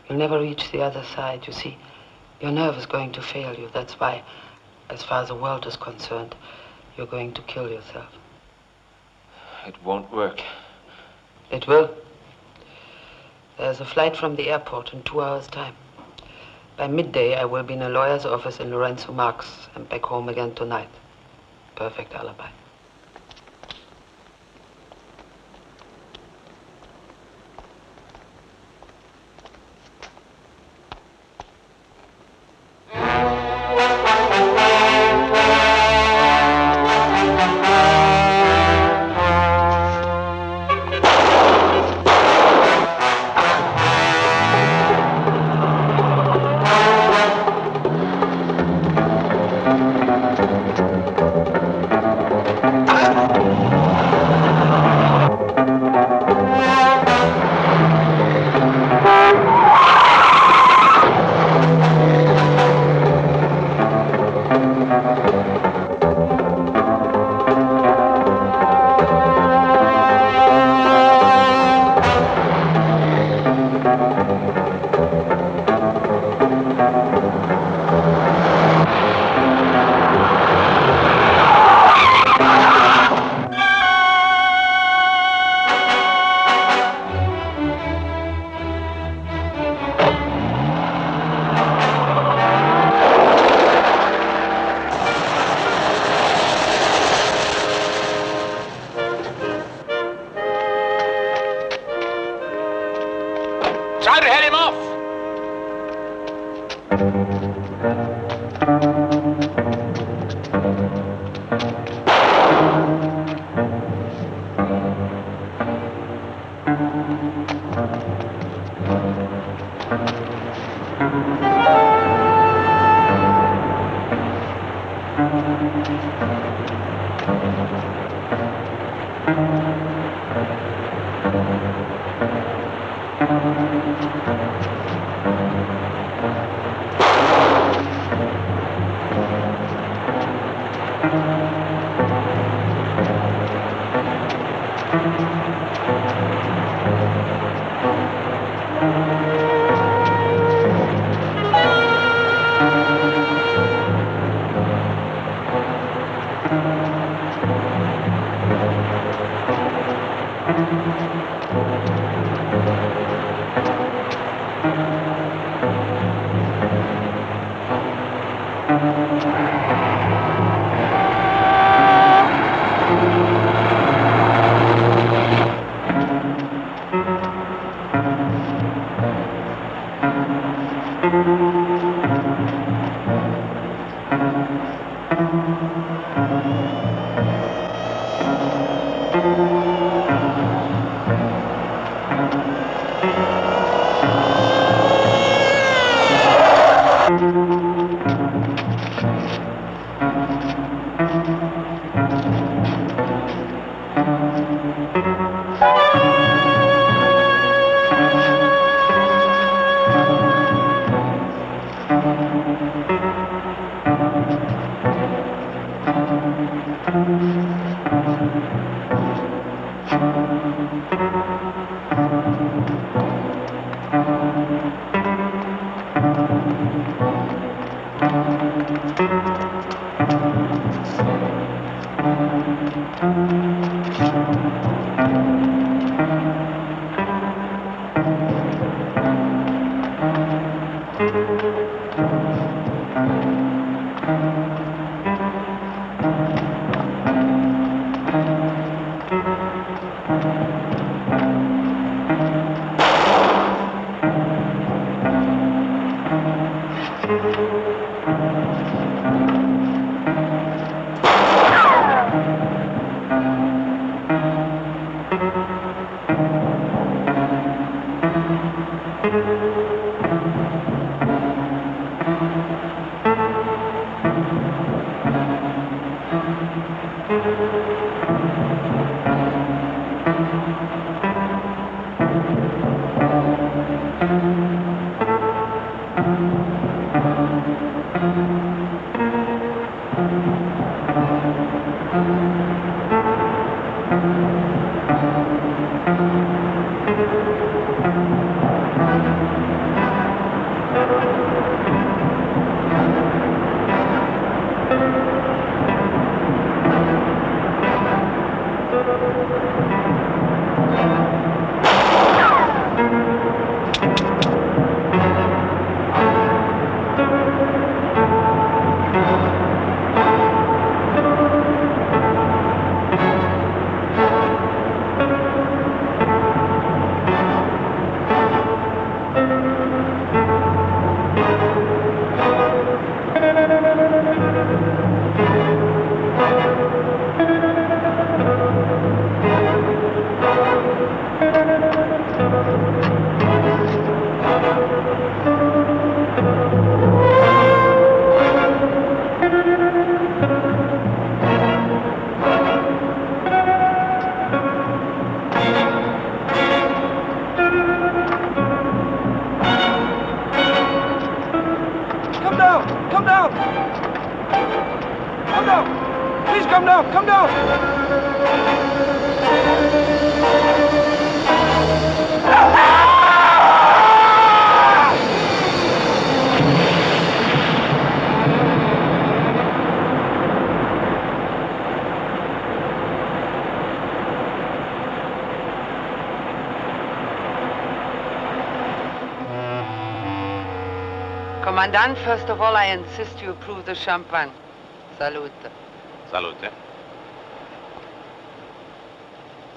You'll never reach the other side, you see. Your nerve is going to fail you. That's why, as far as the world is concerned, you're going to kill yourself. It won't work. It will. There's a flight from the airport in 2 hours' time. By midday, I will be in a lawyer's office in Lorenzo Marx and back home again tonight. Perfect alibi. down! Come down! Please come down! Come down! Commandant, first of all, I insist you approve the champagne. Salute. Salute.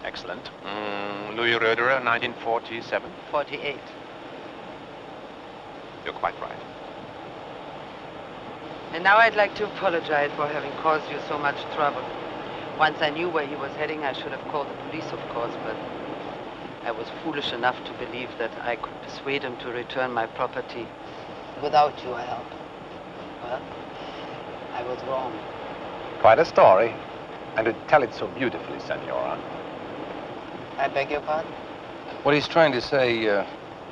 Excellent. Louis Roederer, 1947? 48. You're quite right. And now I'd like to apologize for having caused you so much trouble. Once I knew where he was heading, I should have called the police, of course, but I was foolish enough to believe that I could persuade him to return my property without your help. Well, I was wrong. Quite a story. And you tell it so beautifully, Senora. I beg your pardon? What he's trying to say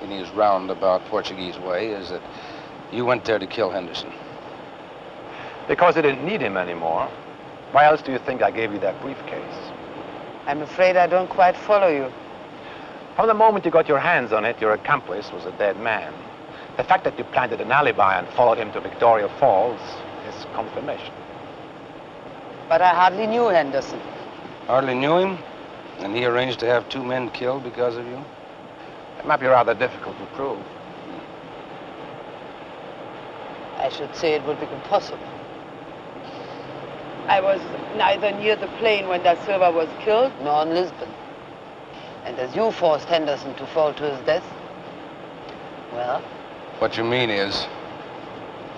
in his roundabout Portuguese way is that you went there to kill Henderson. Because they didn't need him anymore. Why else do you think I gave you that briefcase? I'm afraid I don't quite follow you. From the moment you got your hands on it, your accomplice was a dead man. The fact that you planted an alibi and followed him to Victoria Falls is confirmation. But I hardly knew Henderson. Hardly knew him? And he arranged to have 2 men killed because of you? It might be rather difficult to prove. I should say it would be impossible. I was neither near the plane when Da Silva was killed, nor in Lisbon. And as you forced Henderson to fall to his death, well... What you mean is,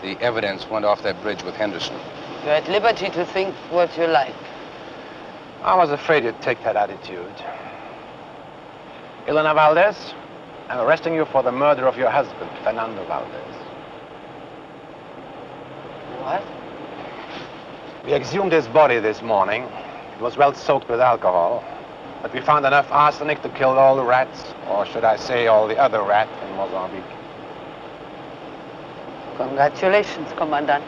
the evidence went off that bridge with Henderson. You're at liberty to think what you like. I was afraid you'd take that attitude. Elena Valdez, I'm arresting you for the murder of your husband, Fernando Valdez. What? We exhumed his body this morning. It was well soaked with alcohol. But we found enough arsenic to kill all the rats, or should I say all the other rats in Mozambique. Congratulations, Commandant.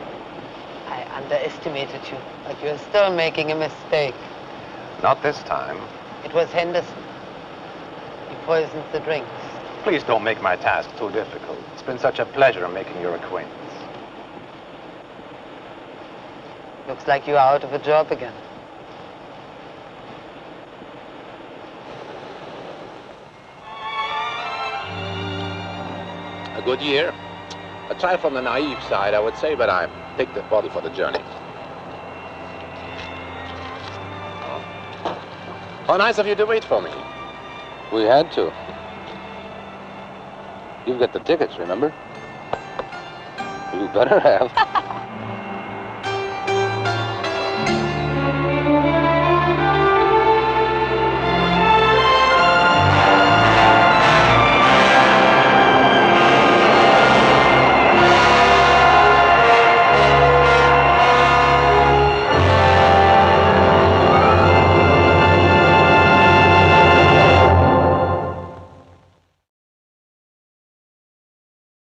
I underestimated you, but you're still making a mistake. Not this time. It was Henderson. He poisoned the drinks. Please don't make my task too difficult. It's been such a pleasure making your acquaintance. Looks like you're out of a job again. A good year. A try from the naive side, I would say, but I picked the bottle for the journey. How nice of you to wait for me. We had to. You've got the tickets, remember? You better have.